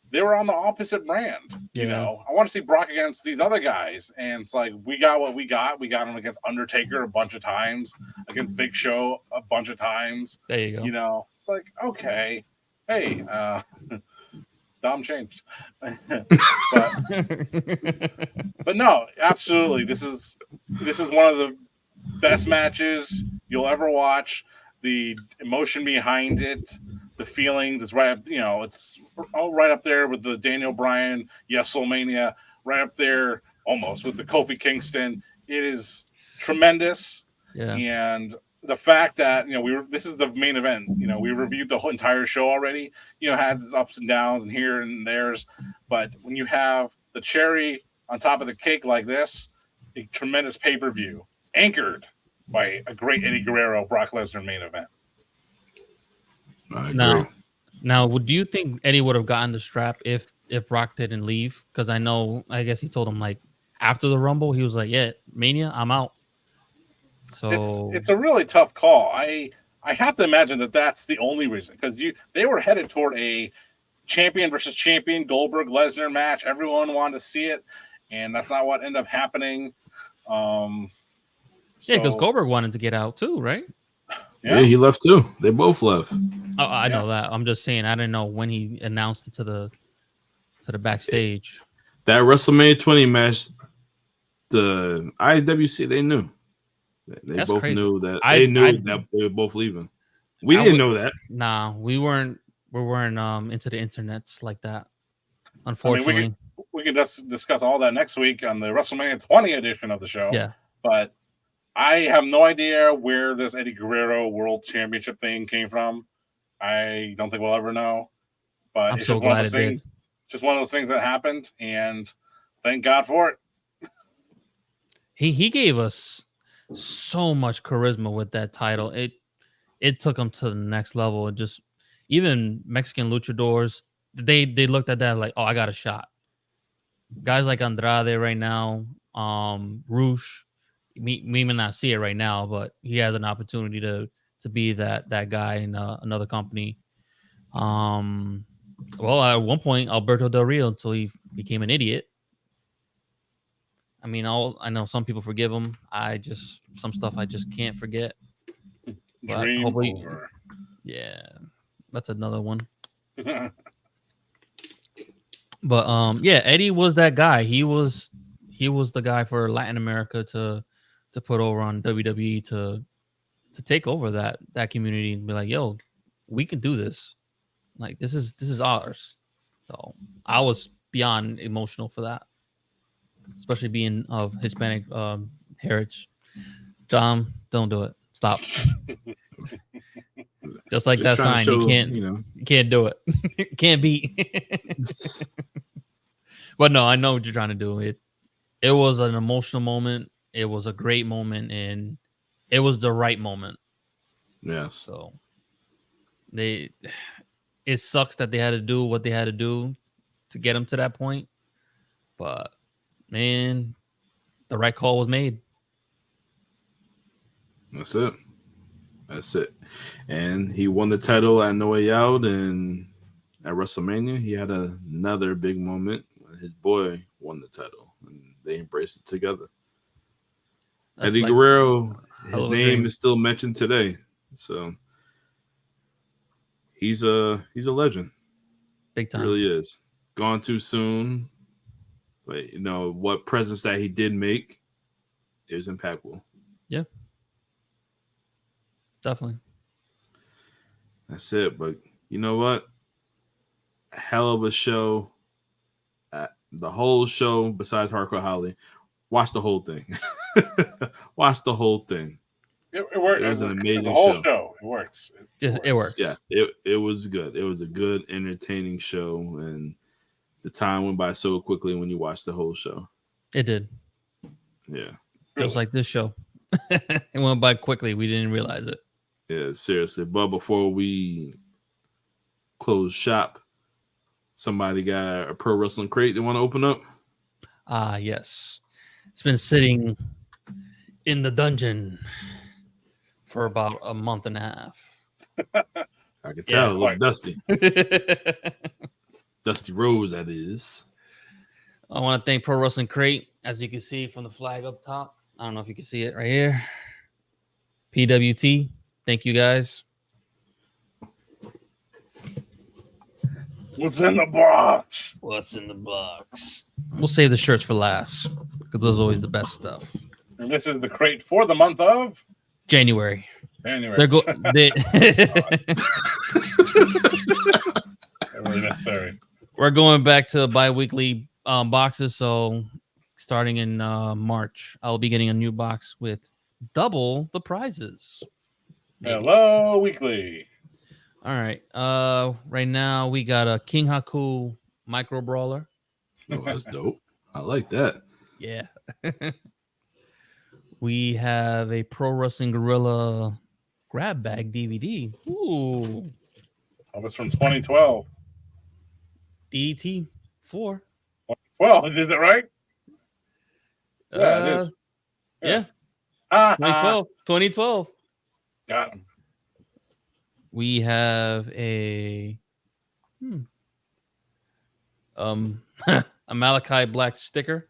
They were on the opposite brand. You know, I want to see Brock against these other guys, and it's like we got what we got. We got him against Undertaker a bunch of times, against Big Show a bunch of times. There you go. You know, it's like, okay, hey, Dom changed. but no, absolutely. This is one of the best matches you'll ever watch. The emotion behind it, the feelings, it's right up, you know, it's all right up there with the Daniel Bryan, Wrestlemania, right up there almost with the Kofi Kingston. It is tremendous. Yeah. And the fact that, you know, this is the main event, you know, we reviewed the whole entire show already, you know, had its ups and downs and here and there's, but when you have the cherry on top of the cake like this, a tremendous pay-per-view anchored by a great Eddie Guerrero Brock Lesnar main event. I agree. Now, do you think Eddie would have gotten the strap if Brock didn't leave? Because I guess he told him like after the Rumble, he was like, "Yeah, Mania, I'm out." So it's a really tough call. I have to imagine that that's the only reason, because they were headed toward a champion versus champion Goldberg Lesnar match. Everyone wanted to see it, and that's not what ended up happening. because Goldberg wanted to get out too, right? Yeah, he left too. They both left. Oh, I know that. I'm just saying I didn't know when he announced it to the backstage. That WrestleMania 20 match, the IWC, they knew. They That's both crazy. knew that that they were both leaving. We didn't know that. Nah, we weren't into the internets like that. Unfortunately. I mean, we can just discuss all that next week on the WrestleMania 20 edition of the show. Yeah. But I have no idea where this Eddie Guerrero World Championship thing came from. I don't think we'll ever know. But I'm it's so just one of glad those it did. things. It's just one of those things that happened, and thank God for it. He gave us so much charisma with that title. It took him to the next level. And just even Mexican luchadors, they looked at that like, oh, I got a shot. Guys like Andrade right now, Roosh, we may not see it right now, but he has an opportunity to be that guy in another company. Well, at one point, Alberto Del Rio, until he became an idiot. I mean, I know some people forgive him. Some stuff I just can't forget. But Dream over. Yeah, that's another one. But yeah, Eddie was that guy. He was the guy for Latin America to put over on WWE to take over that community and be like, yo, we can do this. Like this is ours. So I was beyond emotional for that, especially being of Hispanic heritage. John, don't do it. Stop. Just like that sign, you can't do it. Can't beat. But no, I know what you're trying to do. It was an emotional moment. It was a great moment, and it was the right moment. Yeah. So it sucks that they had to do what they had to do to get him to that point. But man, the right call was made. That's it. And he won the title at No Way Out, and at WrestleMania, he had another big moment when his boy won the title, and they embraced it together. That's Eddie Guerrero, his name is still mentioned today, so he's a legend. Big time. He really is. Gone too soon, but what presence that he did make, it was impactful. Yeah, definitely. That's it. But you know what? A hell of a show. The whole show, besides Hardcore Holly, watch the whole thing. Watch the whole thing. It worked. It was an amazing it's a whole show. show. It works. It works. Yeah, it was good. It was a good, entertaining show, and the time went by so quickly when you watched the whole show. It did. Yeah. Just like this show. It went by quickly. We didn't realize it. Yeah, seriously. But before we close shop, somebody got a pro wrestling crate they want to open up? Yes. It's been sitting in the dungeon for about a month and a half. I can tell. Yeah, a little dusty. Dusty Rose, that is. I want to thank Pro Wrestling Crate, as you can see from the flag up top. I don't know if you can see it right here. PWT. Thank you guys. What's in the box? What's in the box? We'll save the shirts for last because those are always the best stuff. And this is the crate for the month of January. January. They Really necessary. We're going back to bi-weekly boxes. So starting in March, I'll be getting a new box with double the prizes. Hello, weekly. All right. Right now we got a King Haku micro brawler. Oh, that's dope. I like that. Yeah. We have a Pro Wrestling Gorilla grab bag DVD. Ooh. That was from 2012. DT4. 2012, is it right? Yeah, it is. Yeah. Ah, 2012. got him. We have a a Malachi Black sticker.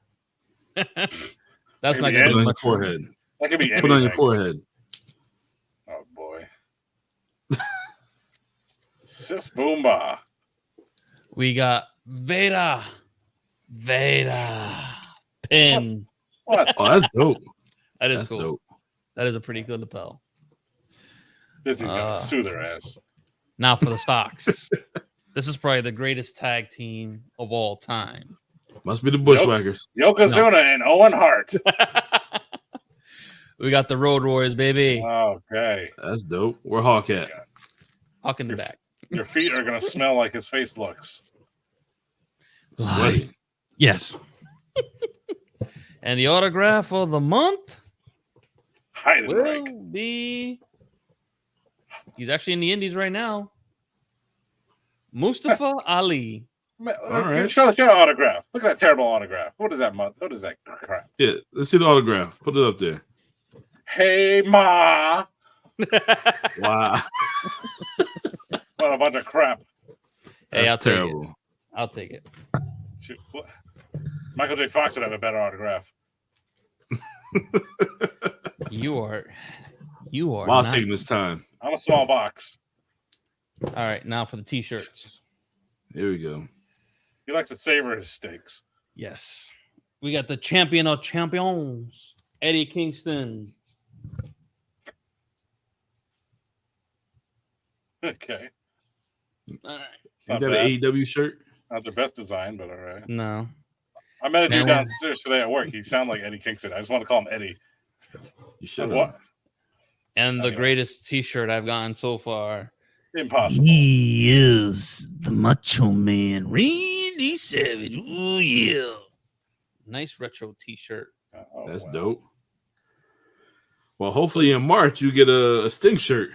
That's not Maybe gonna Put be on your much. forehead. That could be anything. Put on your forehead. Oh, boy. Sis Boomba. We got Veda pin. What? Oh, that's dope. That is That's cool. dope. That is a pretty good lapel. This is going to sue their ass. Now for the stocks. This is probably the greatest tag team of all time. Must be the Bushwhackers. Yokozuna and Owen Hart. We got the Road Warriors, baby. Okay. That's dope. Where Hawk at? Hawk in the back. Your feet are going to smell like his face looks. Sweaty. Yes. And the autograph of the month Heidenreich. will be. He's actually in the Indies right now. Mustafa Ali. All right. Show the autograph. Look at that terrible autograph. What is that month? What is that crap? Yeah, let's see the autograph. Put it up there. Hey, Ma. Wow. What a bunch of crap. Hey, That's I'll take terrible. it. I'll take it. Shoot, what? Michael J. Fox would have a better autograph. You are. While not- taking this time. I'm a small box. All right, now for the t-shirts. Here we go. He likes to savor his steaks. Yes. We got the champion of champions, Eddie Kingston. Okay. All right. It's You not got bad. an AEW shirt? Not the best design, but all right. No. I met a dude Man, downstairs today at work. He sounded like Eddie Kingston. I just want to call him Eddie. You should. What? And the Okay. greatest t-shirt I've gotten so far. Impossible. He is the Macho Man, Randy Savage. Ooh, yeah. Nice retro t-shirt. Oh, That's wow. dope. Well, hopefully in March you get a Sting shirt.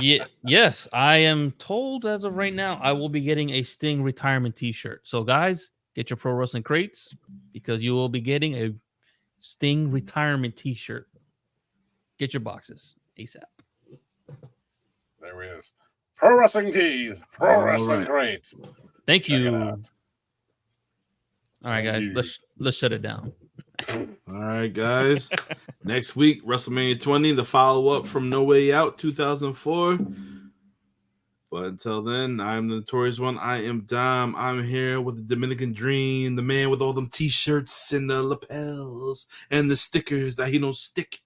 Yeah, yes, I am told as of right now I will be getting a Sting retirement t-shirt. So guys, get your Pro Wrestling Crates because you will be getting a Sting retirement t-shirt. Get your boxes ASAP. There he is. Pro Wrestling Tees. Pro All Wrestling right. Great. Thank Check it you. out. All right, guys, Thank you. let's shut it down. All right, guys. Next week, WrestleMania 20, the follow-up from No Way Out 2004. But until then, I'm the Notorious One. I am Dom. I'm here with the Dominican Dream, the man with all them t-shirts and the lapels and the stickers that he don't stick.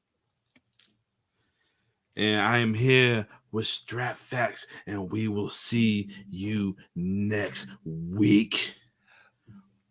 And I am here with Strap Facts, and we will see you next week.